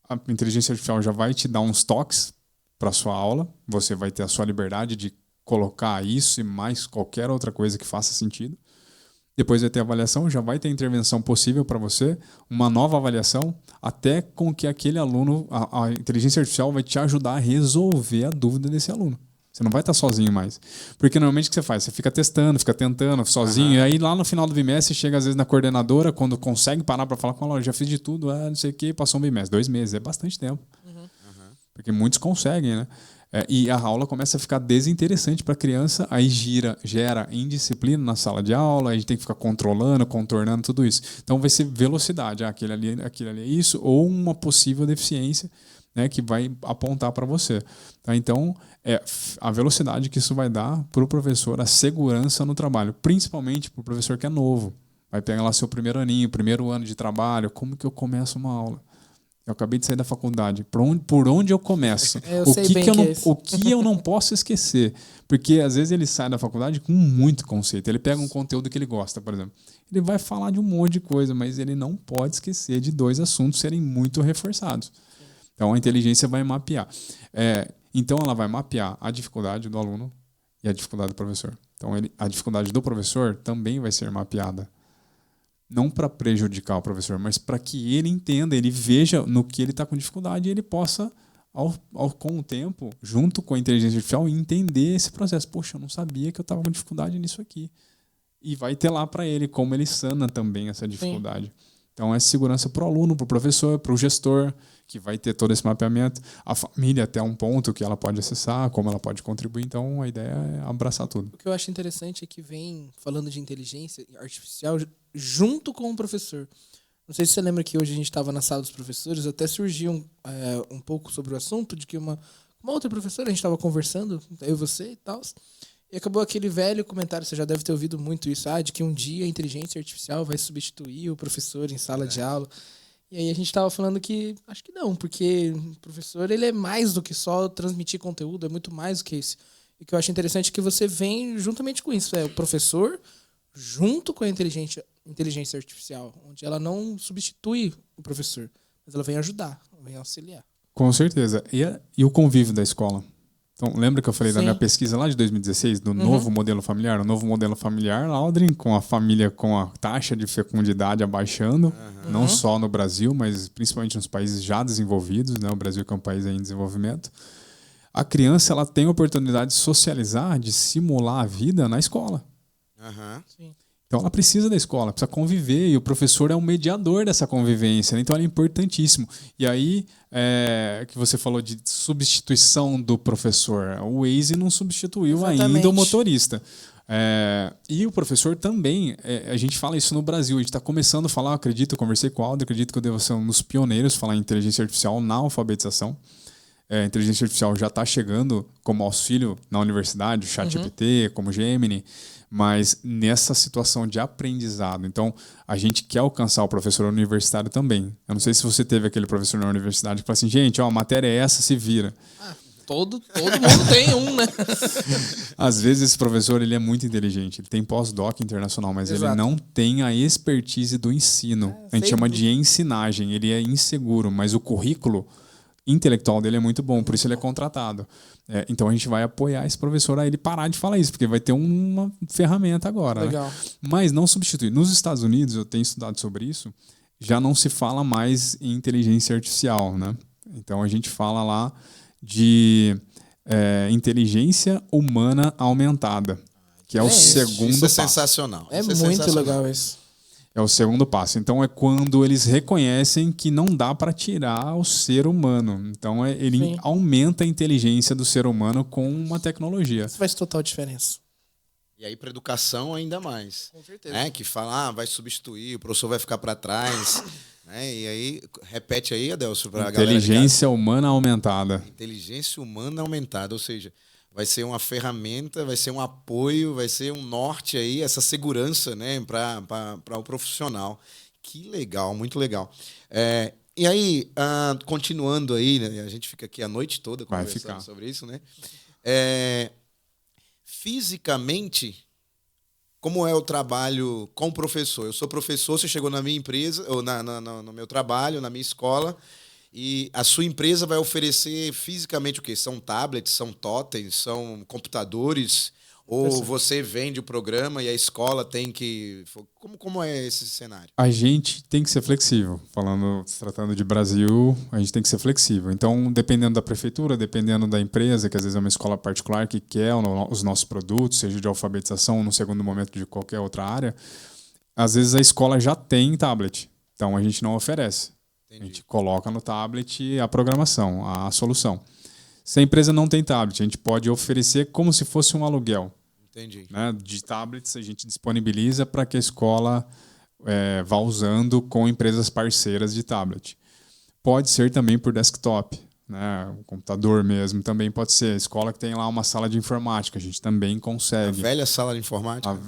Speaker 3: a inteligência artificial já vai te dar uns toques para a sua aula, você vai ter a sua liberdade de colocar isso e mais qualquer outra coisa que faça sentido. Depois vai ter avaliação, já vai ter intervenção possível para você, uma nova avaliação, até com que aquele aluno, a inteligência artificial vai te ajudar a resolver a dúvida desse aluno. Você não vai estar sozinho mais. Porque normalmente o que você faz? Você fica testando, fica tentando sozinho, e aí lá no final do bimestre chega às vezes na coordenadora, quando consegue parar para falar com ela, já fiz de tudo, não sei o que, passou um bimestre. 2 meses, é bastante tempo. Porque muitos conseguem, né? E a aula começa a ficar desinteressante para a criança, aí gera indisciplina na sala de aula, a gente tem que ficar controlando, contornando tudo isso. Então vai ser velocidade, aquele ali é isso, ou uma possível deficiência. né, que vai apontar para você. Tá? Então, a velocidade que isso vai dar para o professor, a segurança no trabalho, principalmente para o professor que é novo. Vai pegar lá seu primeiro aninho, primeiro ano de trabalho, como que eu começo uma aula? Eu acabei de sair da faculdade. Por onde eu começo? O que eu não posso esquecer? Porque às vezes ele sai da faculdade com muito conceito. Ele pega um conteúdo que ele gosta, por exemplo. Ele vai falar de um monte de coisa, mas ele não pode esquecer de 2 assuntos serem muito reforçados. Então a inteligência vai mapear. Então ela vai mapear a dificuldade do aluno e a dificuldade do professor. Então a dificuldade do professor também vai ser mapeada. Não para prejudicar o professor, mas para que ele entenda, ele veja no que ele está com dificuldade e ele possa, com o tempo, junto com a inteligência artificial, entender esse processo. Poxa, eu não sabia que eu estava com dificuldade nisso aqui. E vai ter lá para ele como ele sana também essa dificuldade. Sim. Então, é segurança para o aluno, para o professor, para o gestor, que vai ter todo esse mapeamento. A família até um ponto que ela pode acessar, como ela pode contribuir. Então, a ideia é abraçar tudo.
Speaker 1: O que eu acho interessante é que vem falando de inteligência artificial junto com o professor. Não sei se você lembra que hoje a gente estava na sala dos professores, até surgiu um pouco sobre o assunto, de que uma outra professora, a gente estava conversando, eu e você e tal, e acabou aquele velho comentário, você já deve ter ouvido muito isso, de que um dia a inteligência artificial vai substituir o professor em sala de aula. E aí a gente estava falando que acho que não, porque o professor ele é mais do que só transmitir conteúdo, é muito mais do que isso. E o que eu acho interessante é que você vem juntamente com isso, o professor junto com a inteligência artificial, onde ela não substitui o professor, mas ela vem ajudar, vem auxiliar.
Speaker 3: Com certeza. E o convívio da escola? Então, lembra que eu falei da minha pesquisa lá de 2016, do novo modelo familiar? O novo modelo familiar, Aldrin, com a família com a taxa de fecundidade abaixando, não só no Brasil, mas principalmente nos países já desenvolvidos, né? O Brasil que é um país em desenvolvimento. A criança ela tem a oportunidade de socializar, de simular a vida na escola.
Speaker 1: Sim.
Speaker 3: Então ela precisa da escola, precisa conviver, e o professor é um mediador dessa convivência, né? Então ele é importantíssimo. E aí, que você falou de substituição do professor, o Waze não substituiu ainda o motorista. E o professor também, a gente fala isso no Brasil, a gente está começando a falar, eu conversei com o Aldo, acredito que eu devo ser um dos pioneiros falar em inteligência artificial na alfabetização. A inteligência artificial já está chegando como auxílio na universidade, o ChatGPT, como Gemini, mas nessa situação de aprendizado. Então, a gente quer alcançar o professor universitário também. Eu não sei se você teve aquele professor na universidade que fala assim, gente, a matéria é essa, se vira.
Speaker 1: Todo mundo tem um, né?
Speaker 3: Às vezes esse professor ele é muito inteligente, ele tem pós-doc internacional, mas ele não tem a expertise do ensino. A gente chama de ensinagem, ele é inseguro, mas o currículo intelectual dele é muito bom, por isso ele é contratado. Então a gente vai apoiar esse professor a ele parar de falar isso, porque vai ter uma ferramenta agora.
Speaker 1: Legal.
Speaker 3: Né? Mas não substitui. Nos Estados Unidos, eu tenho estudado sobre isso, já não se fala mais em inteligência artificial. Né? Então a gente fala lá de inteligência humana aumentada, que é o segundo
Speaker 2: isso
Speaker 3: passo.
Speaker 2: Sensacional.
Speaker 1: É muito legal isso.
Speaker 3: É o segundo passo. Então, é quando eles reconhecem que não dá para tirar o ser humano. Então, ele aumenta a inteligência do ser humano com uma tecnologia.
Speaker 1: Isso faz total diferença.
Speaker 2: E aí, para educação, ainda mais.
Speaker 1: Com certeza.
Speaker 2: Que fala, vai substituir, o professor vai ficar para trás. E aí, repete aí, Adelso, para a galera.
Speaker 3: Inteligência humana aumentada.
Speaker 2: Inteligência humana aumentada, ou seja, vai ser uma ferramenta, vai ser um apoio, vai ser um norte aí, essa segurança, né, para o profissional. Que legal, muito legal. E aí, continuando aí, né, a gente fica aqui a noite toda conversando sobre isso, né? Fisicamente, como é o trabalho com o professor? Eu sou professor, você chegou na minha empresa, ou no meu trabalho, na minha escola, e a sua empresa vai oferecer fisicamente o quê? São tablets, são totens, são computadores? Ou você vende o programa e a escola tem que... Como é esse cenário?
Speaker 3: A gente tem que ser flexível. Se tratando de Brasil, a gente tem que ser flexível. Então, dependendo da prefeitura, dependendo da empresa, que às vezes é uma escola particular que quer os nossos produtos, seja de alfabetização ou no segundo momento de qualquer outra área, às vezes a escola já tem tablet. Então, a gente não oferece. Entendi. A gente coloca no tablet a programação, a solução. Se a empresa não tem tablet, a gente pode oferecer como se fosse um aluguel.
Speaker 2: Entendi.
Speaker 3: Né? De tablets a gente disponibiliza para que a escola vá usando com empresas parceiras de tablet. Pode ser também por desktop. né? O computador mesmo também pode ser. A escola que tem lá uma sala de informática, a gente também
Speaker 2: A
Speaker 3: consegue.
Speaker 2: velha sala de informática.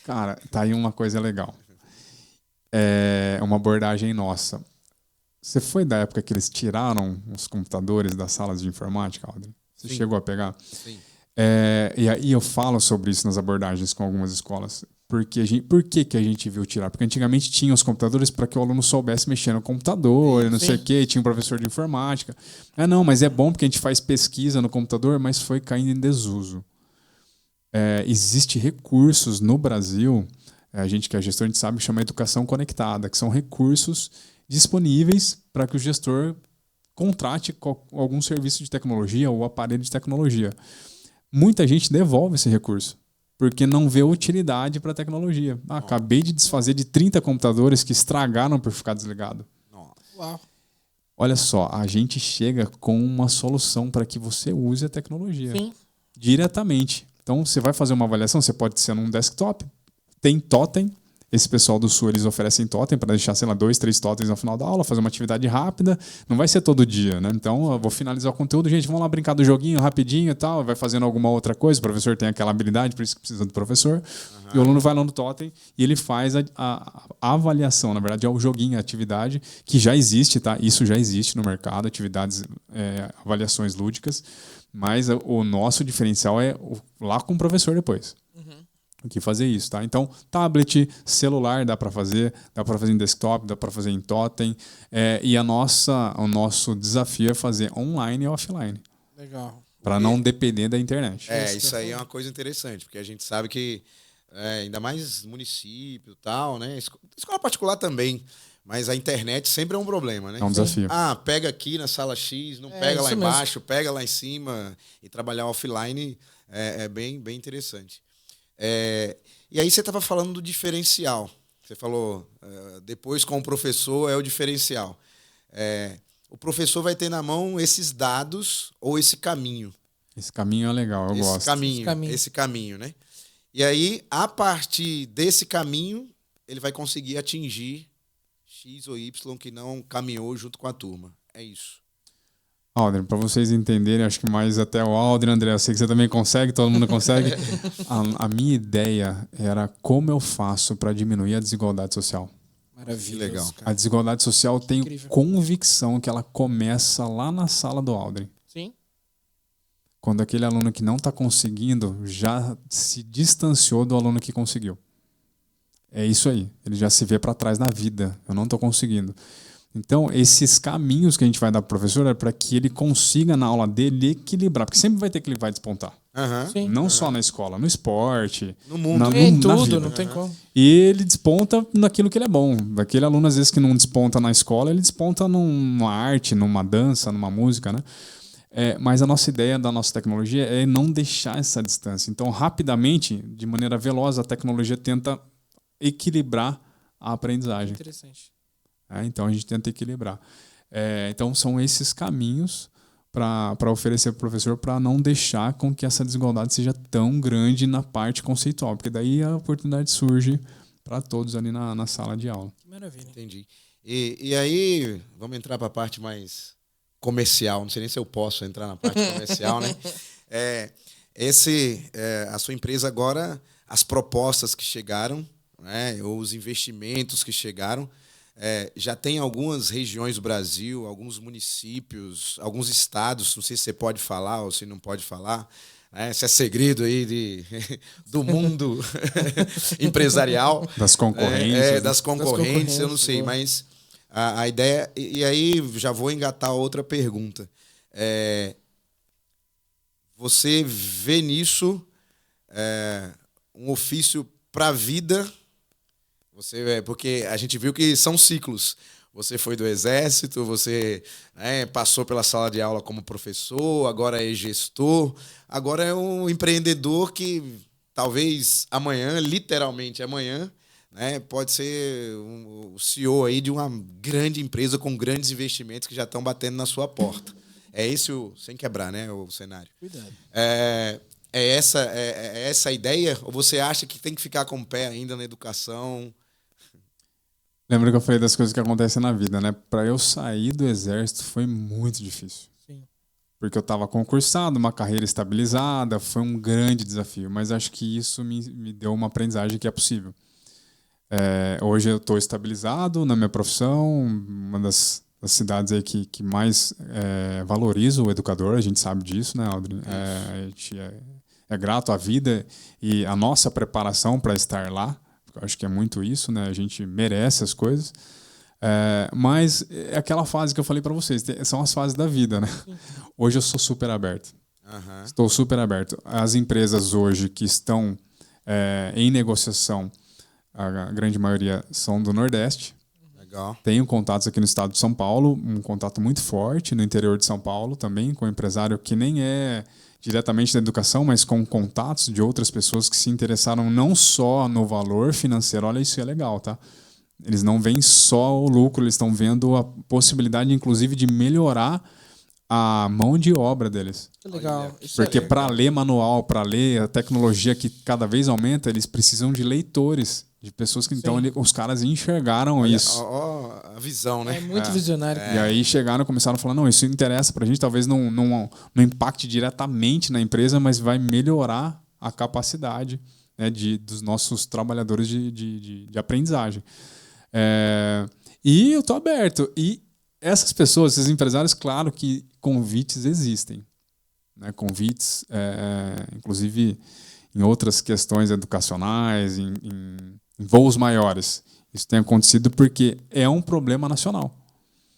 Speaker 3: Cara, tá aí uma coisa legal. É uma abordagem nossa. Você foi da época que eles tiraram os computadores das salas de informática, Aldrin? Você
Speaker 2: Sim.
Speaker 3: chegou a pegar?
Speaker 2: Sim.
Speaker 3: E aí eu falo sobre isso nas abordagens com algumas escolas. Por que a gente viu tirar? Porque antigamente tinha os computadores para que o aluno soubesse mexer no computador, não sei o quê, tinha um professor de informática. Não, mas é bom porque a gente faz pesquisa no computador, mas foi caindo em desuso. Existe recursos no Brasil, a gente que é gestor, a gente sabe, chama educação conectada, que são recursos disponíveis para que o gestor contrate algum serviço de tecnologia ou aparelho de tecnologia. Muita gente devolve esse recurso, porque não vê utilidade para a tecnologia. Acabei de desfazer de 30 computadores que estragaram por ficar desligado.
Speaker 1: Uau.
Speaker 3: Olha só, a gente chega com uma solução para que você use a tecnologia.
Speaker 1: Sim.
Speaker 3: Diretamente. Então, você vai fazer uma avaliação, você pode ser num desktop, tem totem. Esse pessoal do Sul, eles oferecem totem para deixar, sei lá, 2, 3 totens no final da aula, fazer uma atividade rápida. Não vai ser todo dia, né? Então, eu vou finalizar o conteúdo. Gente, vamos lá brincar do joguinho rapidinho e tal. Vai fazendo alguma outra coisa. O professor tem aquela habilidade, por isso que precisa do professor. E o aluno vai lá no totem e ele faz a avaliação. Na verdade, é o joguinho, a atividade, que já existe, tá? Isso já existe no mercado, atividades, avaliações lúdicas. Mas o nosso diferencial é lá com o professor depois. O que fazer isso, tá? Então, tablet, celular dá para fazer em desktop, dá para fazer em totem. E o nosso desafio é fazer online e offline.
Speaker 1: Legal.
Speaker 3: Para não depender da internet.
Speaker 2: Isso aí é uma coisa interessante, porque a gente sabe que, ainda mais município e tal, né? Escola particular também. Mas a internet sempre é um problema, né?
Speaker 3: É um desafio.
Speaker 2: Pega aqui na sala X, não pega lá
Speaker 1: isso
Speaker 2: embaixo, pega lá em cima. E trabalhar offline é bem, bem interessante. E aí você estava falando do diferencial. Você falou, depois com o professor é o diferencial. O professor vai ter na mão esses dados ou esse caminho.
Speaker 3: Esse caminho é legal, eu gosto.
Speaker 2: Esse caminho, né? E aí, a partir desse caminho, ele vai conseguir atingir X ou Y que não caminhou junto com a turma. É isso.
Speaker 3: Aldrin, para vocês entenderem, acho que mais até o Aldrin, André, eu sei que você também consegue, todo mundo consegue. A minha ideia era como eu faço para diminuir a desigualdade social.
Speaker 1: Maravilha.
Speaker 2: Legal.
Speaker 3: A desigualdade social, eu tenho convicção que ela começa lá na sala do Aldrin.
Speaker 1: Sim.
Speaker 3: Quando aquele aluno que não está conseguindo já se distanciou do aluno que conseguiu. É isso aí. Ele já se vê para trás na vida. Eu não estou conseguindo. Então, esses caminhos que a gente vai dar para o professor é para que ele consiga, na aula dele, equilibrar. Porque sempre vai ter que ele vai despontar. Não só na escola, no esporte.
Speaker 2: No mundo.
Speaker 1: Em tudo,
Speaker 3: vida.
Speaker 1: não tem como.
Speaker 3: E ele desponta naquilo que ele é bom. Aquele aluno, às vezes, que não desponta na escola, ele desponta numa arte, numa dança, numa música, né? Mas a nossa ideia da nossa tecnologia é não deixar essa distância. Então, rapidamente, de maneira veloz, a tecnologia tenta equilibrar a aprendizagem.
Speaker 1: Interessante.
Speaker 3: Então, a gente tenta equilibrar. Então, são esses caminhos para oferecer para o professor para não deixar com que essa desigualdade seja tão grande na parte conceitual, porque daí a oportunidade surge para todos ali na sala de aula.
Speaker 1: Que maravilha.
Speaker 2: Entendi. E aí, vamos entrar para a parte mais comercial. Não sei nem se eu posso entrar na parte comercial, né? A sua empresa agora, as propostas que chegaram, né, ou os investimentos que chegaram, já tem algumas regiões do Brasil, alguns municípios, alguns estados, não sei se você pode falar ou se não pode falar, né, se é segredo aí do mundo empresarial.
Speaker 3: Das concorrentes.
Speaker 2: Das concorrentes, eu não sei, mas a ideia... E aí já vou engatar outra pergunta. Você vê nisso um ofício para a vida... Porque a gente viu que são ciclos. Você foi do Exército, você passou pela sala de aula como professor, agora é gestor, agora é um empreendedor que talvez amanhã, literalmente amanhã, pode ser o CEO aí de uma grande empresa com grandes investimentos que já estão batendo na sua porta. É esse sem quebrar, né, o cenário.
Speaker 1: Cuidado.
Speaker 2: É essa a ideia? Ou você acha que tem que ficar com o pé ainda na educação?
Speaker 3: Lembra que eu falei das coisas que acontecem na vida, né? Para eu sair do exército foi muito difícil.
Speaker 1: Sim.
Speaker 3: Porque eu estava concursado, uma carreira estabilizada, foi um grande desafio. Mas acho que isso me deu uma aprendizagem que é possível. Hoje eu estou estabilizado na minha profissão, uma das cidades aí que mais valoriza o educador, a gente sabe disso, né, Aldrin? A gente é grato à vida e à nossa preparação para estar lá. Eu acho que é muito isso, né? A gente merece as coisas. Mas é aquela fase que eu falei para vocês, são as fases da vida, né? Hoje eu sou super aberto.
Speaker 2: Aham.
Speaker 3: Estou super aberto. As empresas hoje que estão em negociação, a grande maioria são do Nordeste.
Speaker 2: Legal.
Speaker 3: Tenho contatos aqui no estado de São Paulo, um contato muito forte no interior de São Paulo também, com um empresário que nem é diretamente da educação, mas com contatos de outras pessoas que se interessaram não só no valor financeiro. Olha, isso é legal, tá? Eles não veem só o lucro, eles estão vendo a possibilidade, inclusive, de melhorar a mão de obra deles.
Speaker 1: Que legal.
Speaker 2: Olha,
Speaker 1: Isso
Speaker 3: Porque
Speaker 1: é,
Speaker 3: para ler manual, para ler a tecnologia que cada vez aumenta, eles precisam de leitores, de pessoas que então os caras enxergaram isso.
Speaker 2: Ó, a visão, né?
Speaker 1: é muito visionário.
Speaker 3: E aí chegaram e começaram a falar, não, isso interessa pra gente, talvez não impacte diretamente na empresa, mas vai melhorar a capacidade, né, dos nossos trabalhadores de aprendizagem. E eu tô aberto. E essas pessoas, esses empresários, claro que convites existem. Né, convites, inclusive em outras questões educacionais, em voos maiores. Isso tem acontecido porque é um problema nacional.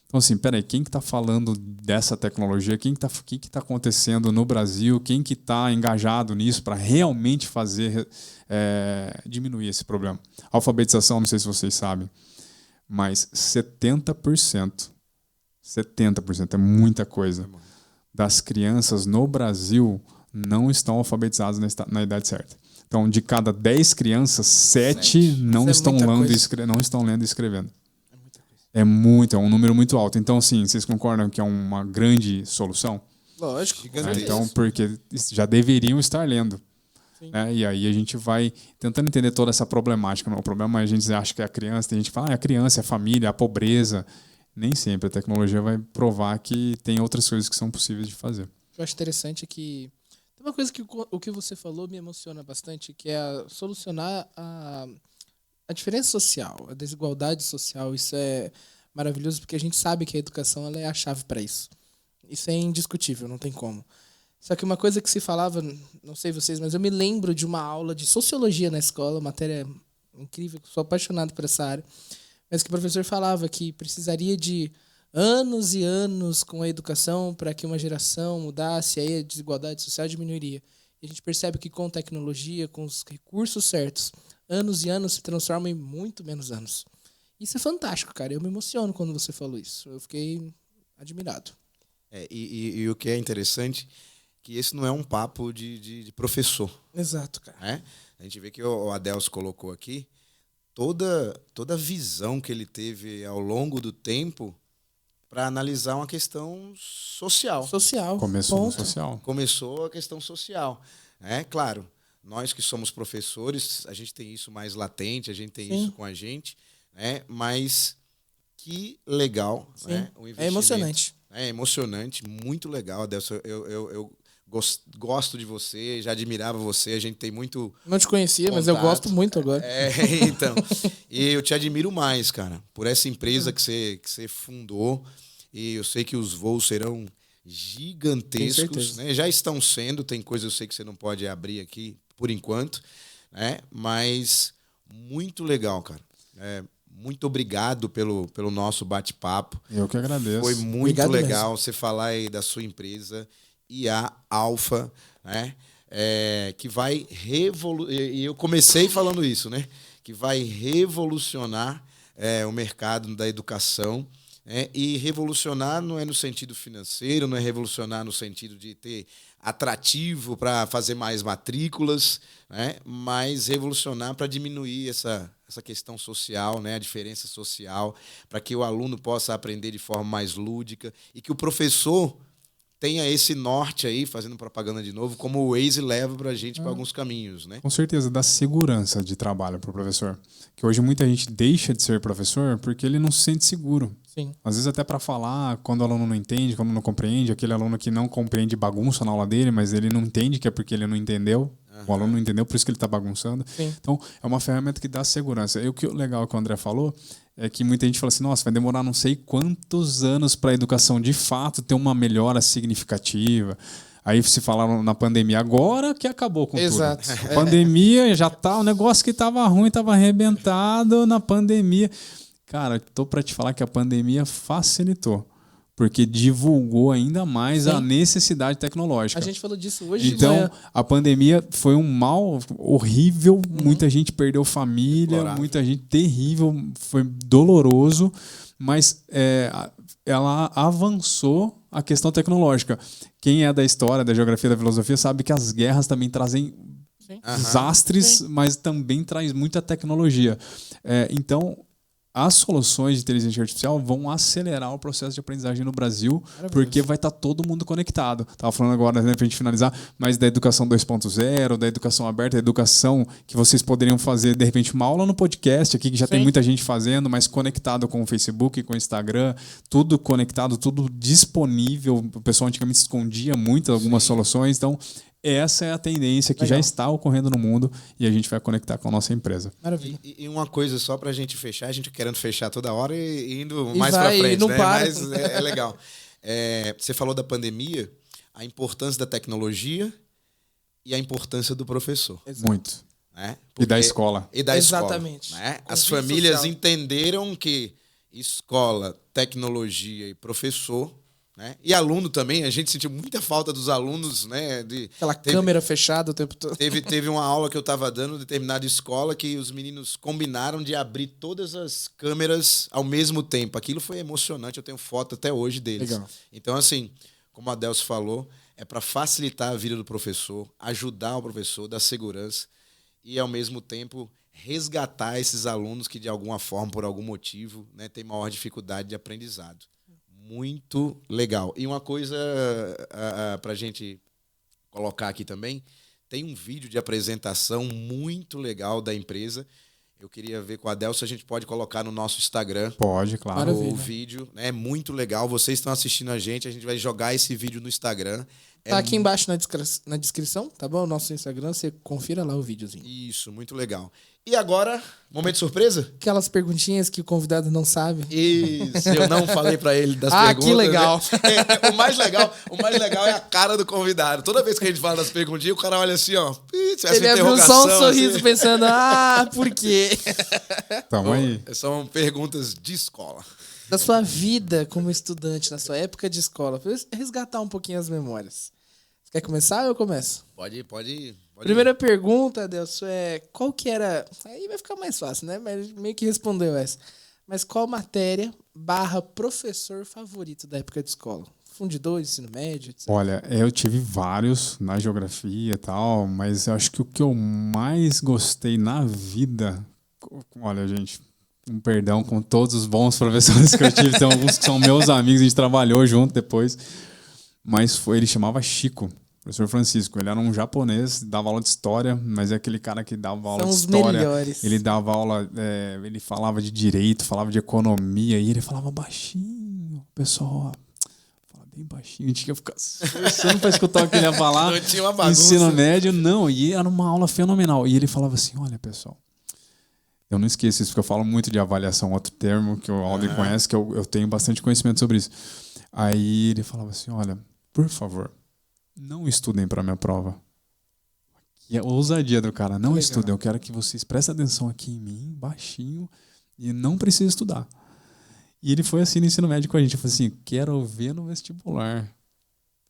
Speaker 3: Então, assim, peraí, quem que está falando dessa tecnologia? Quem que tá acontecendo no Brasil? Quem que está engajado nisso para realmente fazer diminuir esse problema? Alfabetização, não sei se vocês sabem, mas 70% é muita coisa, das crianças no Brasil não estão alfabetizadas na idade certa. Então, de cada 10 crianças, 7 não estão lendo e escrevendo. É um número muito alto. Então, assim, vocês concordam que é uma grande solução?
Speaker 1: Lógico.
Speaker 3: Então, porque já deveriam estar lendo. Né? E aí a gente vai tentando entender toda essa problemática. O problema é a gente acha que é a criança, tem gente que fala, a criança, é a família, a pobreza. Nem sempre. A tecnologia vai provar que tem outras coisas que são possíveis de fazer.
Speaker 1: O que eu acho interessante é que tem uma coisa que o que você falou me emociona bastante, que é solucionar a diferença social, a desigualdade social. Isso é maravilhoso porque a gente sabe que a educação ela é a chave para isso. Isso é indiscutível, não tem como. Só que uma coisa que se falava, não sei vocês, mas eu me lembro de uma aula de sociologia na escola, matéria incrível, sou apaixonado por essa área, mas que o professor falava que precisaria de anos e anos com a educação para que uma geração mudasse, aí a desigualdade social diminuiria. E a gente percebe que com tecnologia, com os recursos certos, anos e anos se transformam em muito menos anos. Isso é fantástico, cara. Eu me emociono quando você falou isso. Eu fiquei admirado.
Speaker 2: E o que é interessante, que esse não é um papo de professor.
Speaker 1: Exato, cara.
Speaker 2: Né? A gente vê que o Adelso colocou aqui, toda a visão que ele teve ao longo do tempo para analisar uma questão social.
Speaker 1: Social.
Speaker 3: Começou no social.
Speaker 2: Começou a questão social. Claro, nós que somos professores, a gente tem isso mais latente, a gente tem isso com a gente, né? Mas que legal. Né? O
Speaker 1: é emocionante.
Speaker 2: É emocionante, muito legal, Adelson. Eu gosto de você, já admirava você, a gente tem muito...
Speaker 1: Não te conhecia,
Speaker 2: contato.
Speaker 1: mas eu gosto muito agora.
Speaker 2: Então. E eu te admiro mais, cara, por essa empresa que você fundou. E eu sei que os voos serão gigantescos, né? Já estão sendo, tem coisa eu sei que você não pode abrir aqui por enquanto, né? Mas muito legal, cara. Muito obrigado pelo nosso bate-papo.
Speaker 3: Eu que agradeço.
Speaker 2: Foi muito
Speaker 1: Obrigado
Speaker 2: legal
Speaker 1: mesmo.
Speaker 2: você falar aí da sua empresa e a Alfa, né? Que vai revolucionar. E eu comecei falando isso, né? Que vai revolucionar o mercado da educação. E revolucionar não é no sentido financeiro, não é revolucionar no sentido de ter atrativo para fazer mais matrículas, né? Mas revolucionar para diminuir essa questão social, né? A diferença social, para que o aluno possa aprender de forma mais lúdica e que o professor tenha esse norte aí, fazendo propaganda de novo, como o Waze leva pra gente para alguns caminhos, né?
Speaker 3: Com certeza, dá segurança de trabalho para o professor. Que hoje muita gente deixa de ser professor porque ele não se sente seguro.
Speaker 1: Sim.
Speaker 3: Às vezes até para falar, quando o aluno não entende, quando não compreende, aquele aluno que não compreende bagunça na aula dele, mas ele não entende que é porque ele não entendeu. O aluno não entendeu, por isso que ele está bagunçando.
Speaker 1: Sim.
Speaker 3: Então, é uma ferramenta que dá segurança. E o que é legal que o André falou é que muita gente fala assim, nossa, vai demorar não sei quantos anos para a educação de fato ter uma melhora significativa. Aí se falaram na pandemia, agora que acabou com
Speaker 1: Exato.
Speaker 3: tudo. A pandemia já tá, o negócio que estava ruim, estava arrebentado na pandemia. Cara, tô para te falar que a pandemia facilitou. Porque divulgou ainda mais a necessidade tecnológica.
Speaker 1: A gente falou disso hoje de
Speaker 3: Então,
Speaker 1: manhã.
Speaker 3: a pandemia foi um mal horrível. Muita gente perdeu família,
Speaker 2: Deplorável.
Speaker 3: muita gente terrível, foi doloroso, mas ela avançou a questão tecnológica. Quem é da história, da geografia, da filosofia, sabe que as guerras também trazem desastres, mas também traz muita tecnologia. Então, as soluções de inteligência artificial vão acelerar o processo de aprendizagem no Brasil, porque vai estar todo mundo conectado. Estava falando agora, né, para a gente finalizar, mas da educação 2.0, da educação aberta, da educação que vocês poderiam fazer, de repente, uma aula no podcast aqui, que já tem muita gente fazendo, mas conectado com o Facebook, com o Instagram, tudo conectado, tudo disponível. O pessoal antigamente escondia muito algumas soluções, então essa é a tendência que já está ocorrendo no mundo e a gente vai conectar com a nossa empresa.
Speaker 1: Maravilha.
Speaker 2: E uma coisa só pra gente fechar, a gente querendo fechar toda hora e indo
Speaker 1: E
Speaker 2: mais pra
Speaker 1: vai,
Speaker 2: frente,
Speaker 1: e não
Speaker 2: né?
Speaker 1: para.
Speaker 2: Mas é legal. Você falou da pandemia, a importância da tecnologia e a importância do professor.
Speaker 3: Muito.
Speaker 2: Né?
Speaker 3: E da escola.
Speaker 2: E da
Speaker 1: Exatamente.
Speaker 2: escola. Né?
Speaker 1: Convívio
Speaker 2: As famílias
Speaker 1: social.
Speaker 2: entenderam que escola, tecnologia e professor, né? E aluno também, a gente sentiu muita falta dos alunos, né?
Speaker 1: Aquela câmera fechada o tempo todo.
Speaker 2: Teve uma aula que eu estava dando em determinada escola que os meninos combinaram de abrir todas as câmeras ao mesmo tempo. Aquilo foi emocionante, eu tenho foto até hoje deles.
Speaker 1: Legal.
Speaker 2: Então, assim, como a Delcio falou, é para facilitar a vida do professor, ajudar o professor, dar segurança e, ao mesmo tempo, resgatar esses alunos que, de alguma forma, por algum motivo, né, têm maior dificuldade de aprendizado. Muito legal. E uma coisa para a gente colocar aqui também, tem um vídeo de apresentação muito legal da empresa. Eu queria ver com a Adel se a gente pode colocar no nosso Instagram.
Speaker 3: Pode, claro.
Speaker 2: O vídeo. É muito legal. Vocês estão assistindo a gente vai jogar esse vídeo no Instagram.
Speaker 1: Tá aqui embaixo na descrição, tá bom? O nosso Instagram, você confira lá o videozinho.
Speaker 2: Isso, muito legal. E agora, momento de surpresa?
Speaker 1: Aquelas perguntinhas que o convidado não sabe.
Speaker 2: Isso, eu não falei pra ele das perguntas.
Speaker 1: Que legal.
Speaker 2: Né? O mais legal é a cara do convidado. Toda vez que a gente fala das perguntinhas, o cara olha assim, ó.
Speaker 1: Ele abriu só um sorriso pensando, por quê?
Speaker 3: Tamo aí.
Speaker 2: São perguntas de escola.
Speaker 1: Da sua vida como estudante, na sua época de escola, pra resgatar um pouquinho as memórias. Você quer começar ou eu começo?
Speaker 2: Pode.
Speaker 1: Primeira pergunta, Adelso, qual que era... Aí vai ficar mais fácil, né? Mas meio que respondeu essa. Mas qual matéria / professor favorito da época de escola? Fundidor, ensino médio, etc.
Speaker 3: Olha, eu tive vários na geografia e tal, mas eu acho que o que eu mais gostei na vida... Olha, gente, um perdão com todos os bons professores que eu tive. Tem alguns que são meus amigos, a gente trabalhou junto depois. Mas ele chamava Chico. Professor Francisco, ele era um japonês, dava aula de história, mas é aquele cara que dava aula de história.
Speaker 1: Melhores.
Speaker 3: Ele dava aula, ele falava de direito, falava de economia, e ele falava baixinho. Pessoal, fala bem baixinho, a gente tinha que ficar esforçando pra escutar o que ele ia falar.
Speaker 2: Não tinha uma bagunça.
Speaker 3: Ensino médio, não, e era uma aula fenomenal. E ele falava assim, olha, pessoal, eu não esqueço isso, porque eu falo muito de avaliação, outro termo que o Alden conhece, que eu tenho bastante conhecimento sobre isso. Aí ele falava assim, olha, por favor, não estudem para minha prova. E a ousadia do cara, não estudem, eu quero que vocês prestem atenção aqui em mim, baixinho, e não precisem estudar. E ele foi assim no ensino médio com a gente, eu falei assim, quero ver no vestibular.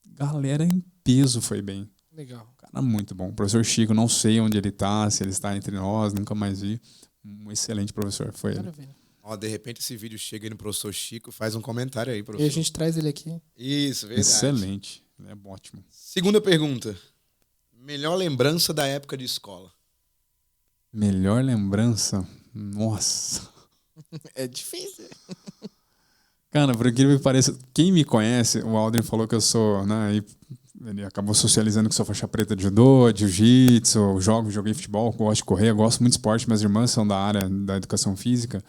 Speaker 3: Galera em peso foi bem.
Speaker 1: Legal.
Speaker 3: Cara, muito bom. O professor Chico, não sei onde ele está, se ele está entre nós, nunca mais vi. Um excelente professor, foi ele.
Speaker 1: Maravilha.
Speaker 2: Ó, de repente esse vídeo chega aí no professor Chico, faz um comentário aí, professor.
Speaker 1: E a gente traz ele aqui.
Speaker 2: Isso, verdade.
Speaker 3: Excelente, é ótimo.
Speaker 2: Segunda pergunta. Melhor lembrança da época de escola?
Speaker 3: Melhor lembrança? Nossa.
Speaker 1: É difícil.
Speaker 3: Cara, por incrível que pareça, quem me conhece, o Aldrin falou que eu sou, né? Ele acabou socializando que sou faixa preta de judô, de jiu-jitsu, joguei futebol, gosto de correr, gosto muito de esporte, minhas irmãs são da área da educação física.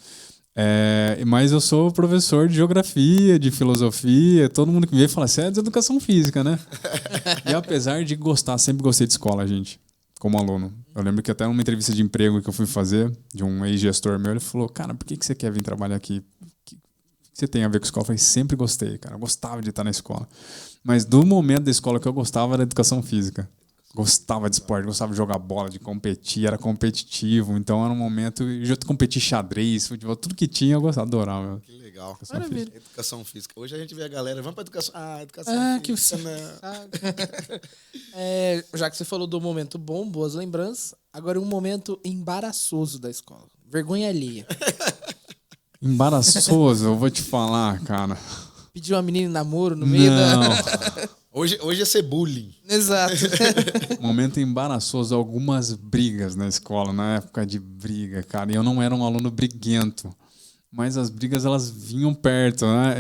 Speaker 3: Mas eu sou professor de geografia, de filosofia, todo mundo que me vê fala, você é de educação física, né? E apesar de gostar, sempre gostei de escola, gente, como aluno. Eu lembro que até numa entrevista de emprego que eu fui fazer, de um ex-gestor meu, ele falou, cara, por que você quer vir trabalhar aqui? O que você tem a ver com escola? Eu falei, sempre gostei, cara, eu gostava de estar na escola. Mas do momento da escola que eu gostava era educação física. Gostava de esporte, gostava de jogar bola, de competir, era competitivo. Então era um momento. Eu já competi xadrez, futebol, tudo que tinha eu gostava, adorava.
Speaker 2: Que legal.
Speaker 1: Maravilha.
Speaker 2: Educação física. Hoje a gente vê a galera, vamos para educação. Educação
Speaker 1: Que
Speaker 2: física.
Speaker 1: você
Speaker 2: Né?
Speaker 1: sabe. Já que você falou do momento bom, boas lembranças, agora um momento embaraçoso da escola. Vergonha alheia.
Speaker 3: Embaraçoso, eu vou te falar, cara.
Speaker 1: Pediu uma menina em namoro no meio
Speaker 3: Não.
Speaker 2: Hoje ia ser bullying.
Speaker 1: Exato.
Speaker 3: Momento embaraçoso, algumas brigas na escola, na época de briga, cara. E eu não era um aluno briguento. Mas as brigas, elas vinham perto, né?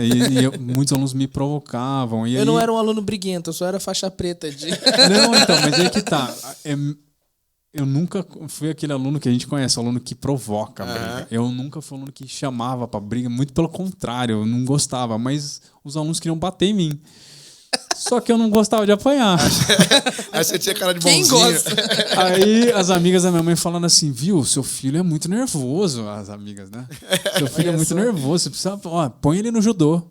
Speaker 3: Muitos alunos me provocavam. E
Speaker 1: Eu
Speaker 3: aí...
Speaker 1: não era um aluno briguento, eu só era faixa preta de...
Speaker 3: Não, então, mas aí que tá. Eu nunca fui aquele aluno que a gente conhece, o aluno que provoca a briga. Eu nunca fui um aluno que chamava pra briga, muito pelo contrário, eu não gostava, mas os alunos queriam bater em mim. Só que eu não gostava de apanhar.
Speaker 2: Aí você tinha cara de
Speaker 1: Quem
Speaker 2: bonzinho.
Speaker 1: gosta?
Speaker 3: Aí as amigas da minha mãe falando assim, viu, seu filho é muito nervoso. As amigas, né? Seu filho é muito nervoso, você precisa... põe ele no judô.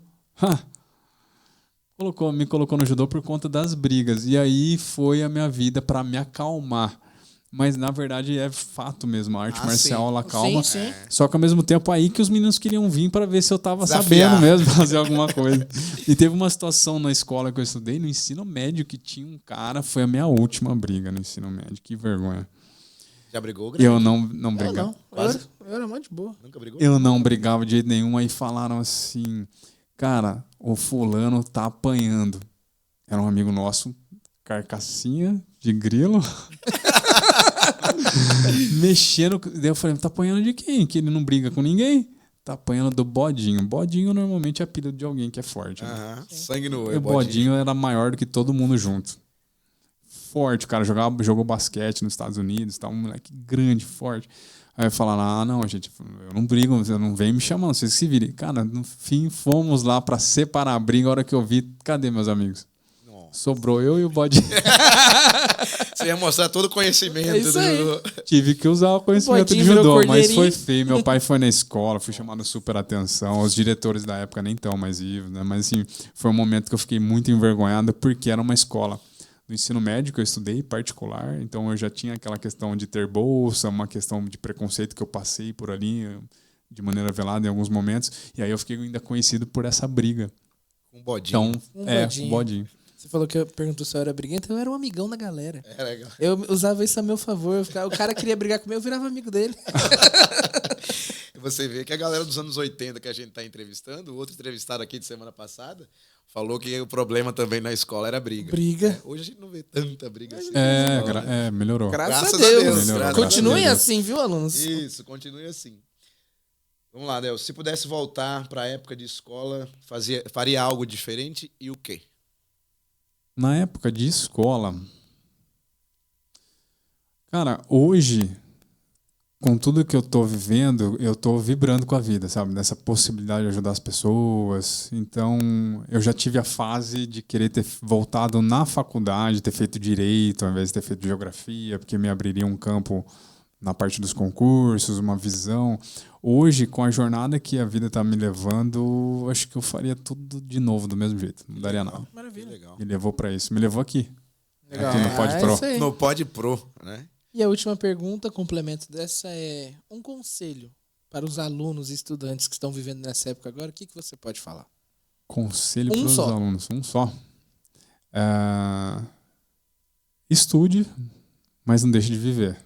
Speaker 3: Me colocou no judô por conta das brigas. E aí foi a minha vida pra me acalmar. Mas, na verdade, é fato mesmo. A arte marcial, ela calma.
Speaker 1: Sim.
Speaker 3: Só que, ao mesmo tempo, aí que os meninos queriam vir para ver se eu tava
Speaker 2: Desafiar.
Speaker 3: sabendo mesmo fazer alguma coisa. E teve uma situação na escola que eu estudei, no ensino médio, que tinha um cara... Foi a minha última briga no ensino médio. Que vergonha.
Speaker 2: Já brigou, grande?
Speaker 3: Eu não brigava.
Speaker 1: Eu era mó de boa.
Speaker 2: Nunca brigou?
Speaker 3: Eu não brigava de jeito nenhum. Aí falaram assim... Cara, o fulano tá apanhando. Era um amigo nosso, carcassinha de grilo... Mexendo. Daí eu falei, tá apanhando de quem? Que ele não briga com ninguém? Tá apanhando do Bodinho. Bodinho normalmente é apelido de alguém que é forte. Né?
Speaker 2: Sangue no
Speaker 3: E
Speaker 2: olho.
Speaker 3: o Bodinho era maior do que todo mundo junto. Forte, o cara jogou basquete nos Estados Unidos, tá? Um moleque grande, forte. Aí falaram, não, gente, eu não brigo, você não vem me chamando, vocês se virem. Cara, no fim, fomos lá pra separar a briga. A hora que eu vi, cadê meus amigos? Sobrou eu e o Bodinho.
Speaker 2: Você ia mostrar todo o conhecimento
Speaker 1: É isso
Speaker 2: do
Speaker 1: aí.
Speaker 2: judô.
Speaker 3: Tive que usar o conhecimento de
Speaker 1: Bodinho virou
Speaker 3: judô, mas
Speaker 1: cordeirinho.
Speaker 3: foi feio. Meu pai foi na escola, fui chamado super atenção. Os diretores da época nem estão mais vivos, né? Mas assim, foi um momento que eu fiquei muito envergonhado porque era uma escola do ensino médio que eu estudei particular, então eu já tinha aquela questão de ter bolsa, uma questão de preconceito que eu passei por ali de maneira velada em alguns momentos, e aí eu fiquei ainda conhecido por essa briga.
Speaker 2: Um bodinho.
Speaker 3: Então,
Speaker 1: Bodinho.
Speaker 3: um bodinho.
Speaker 1: Você falou que perguntou se eu era briguento, eu era um amigão da galera.
Speaker 2: É legal.
Speaker 1: Eu usava isso a meu favor. O cara queria brigar comigo, eu virava amigo dele.
Speaker 2: E você vê que a galera dos anos 80 que a gente está entrevistando, o outro entrevistado aqui de semana passada, falou que o problema também na escola era briga.
Speaker 1: Briga.
Speaker 2: Hoje a gente não vê tanta briga assim.
Speaker 3: Melhorou.
Speaker 1: Graças a Deus.
Speaker 3: Melhorou,
Speaker 1: Continuem
Speaker 3: graças a Deus.
Speaker 1: assim, viu, alunos?
Speaker 2: Isso, continue assim. Vamos lá, Del. Se pudesse voltar para a época de escola, faria algo diferente e o quê?
Speaker 3: Na época de escola, cara, hoje, com tudo que eu tô vivendo, eu tô vibrando com a vida, sabe? Dessa possibilidade de ajudar as pessoas. Então, eu já tive a fase de querer ter voltado na faculdade, ter feito direito, ao invés de ter feito geografia, porque me abriria um campo na parte dos concursos, uma visão. Hoje, com a jornada que a vida tá me levando, acho que eu faria tudo de novo, do mesmo jeito. Não daria nada.
Speaker 1: Maravilha.
Speaker 2: Legal.
Speaker 3: Me levou pra isso. Me levou aqui.
Speaker 1: Legal.
Speaker 3: Aqui no Pod Pro.
Speaker 1: Isso aí.
Speaker 2: No Pod Pro, né?
Speaker 1: E a última pergunta, complemento dessa, é um conselho para os alunos e estudantes que estão vivendo nessa época agora. O que você pode falar?
Speaker 3: Conselho
Speaker 1: Um
Speaker 3: para os
Speaker 1: só.
Speaker 3: alunos. Um só. Estude, mas não deixe de viver.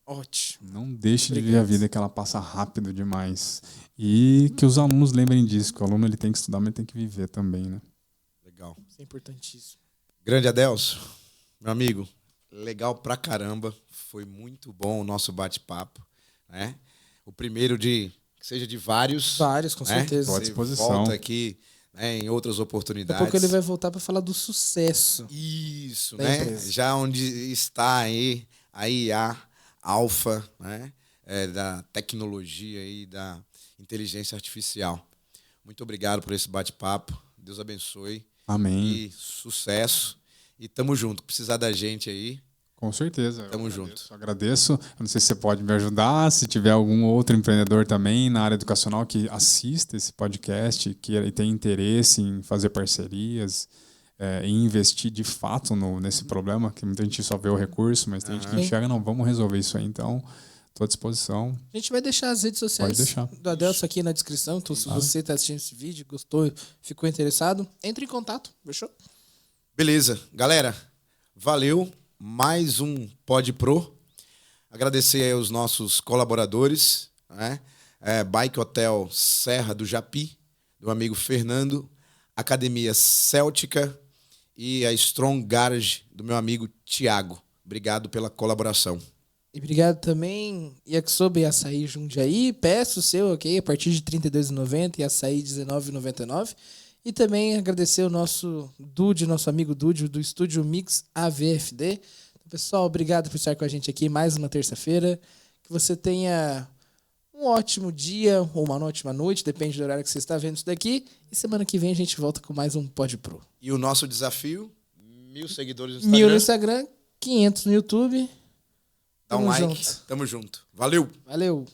Speaker 1: Ótimo.
Speaker 3: Não deixe de
Speaker 1: Obrigado.
Speaker 3: viver a vida, que ela passa rápido demais. E que os alunos lembrem disso, que o aluno ele tem que estudar, mas tem que viver também, né?
Speaker 2: Legal.
Speaker 1: Isso é importantíssimo.
Speaker 2: Grande Adelso, meu amigo, legal pra caramba. Foi muito bom o nosso bate-papo, né? O primeiro de que seja de vários.
Speaker 1: Vários, com certeza.
Speaker 3: Tô à
Speaker 2: Você
Speaker 3: disposição.
Speaker 2: volta aqui, né, em outras
Speaker 1: Daqui a
Speaker 2: oportunidades.
Speaker 1: pouco ele vai voltar para falar do sucesso.
Speaker 2: Isso,
Speaker 1: da
Speaker 2: né?
Speaker 1: empresa.
Speaker 2: Já onde está aí a IA alfa, né? Da tecnologia e da inteligência artificial. Muito obrigado por esse bate-papo. Deus abençoe.
Speaker 3: Amém.
Speaker 2: E sucesso. E tamo junto. Precisar da gente aí.
Speaker 3: Com certeza.
Speaker 2: Tamo junto.
Speaker 3: Agradeço. Eu não sei se você pode me ajudar. Se tiver algum outro empreendedor também na área educacional que assista esse podcast, que tem interesse em fazer parcerias, e investir de fato nesse problema, que muita gente só vê o recurso, mas tem gente que enxerga, não, vamos resolver isso aí. Então, estou à disposição.
Speaker 1: A gente vai deixar as redes sociais
Speaker 3: Pode deixar.
Speaker 1: do Adelson aqui na descrição. Então, se você está assistindo esse vídeo, gostou, ficou interessado, entre em contato, fechou?
Speaker 2: Beleza. Galera, valeu. Mais um Pod Pro. Agradecer aí aos nossos colaboradores, né? Bike Hotel Serra do Japi, do amigo Fernando, Academia Céltica e a Strong Garage do meu amigo Tiago. Obrigado pela colaboração.
Speaker 1: E obrigado também, Yakisoba e Açaí Jundiaí. Peço o seu, ok? A partir de R$ 32,90 e Açaí R$ 19,99. E também agradecer o nosso Dude, nosso amigo Dude, do Estúdio Mix AVFD. Então, pessoal, obrigado por estar com a gente aqui mais uma terça-feira. Que você tenha um ótimo dia ou uma ótima noite, depende do horário que você está vendo isso daqui. E semana que vem a gente volta com mais um Pod Pro.
Speaker 2: E o nosso desafio, 1.000 seguidores no Instagram.
Speaker 1: 1.000 no Instagram, 500 no YouTube.
Speaker 2: Dá um
Speaker 1: Tamo
Speaker 2: like.
Speaker 1: junto.
Speaker 2: Tamo junto. Valeu!
Speaker 1: Valeu!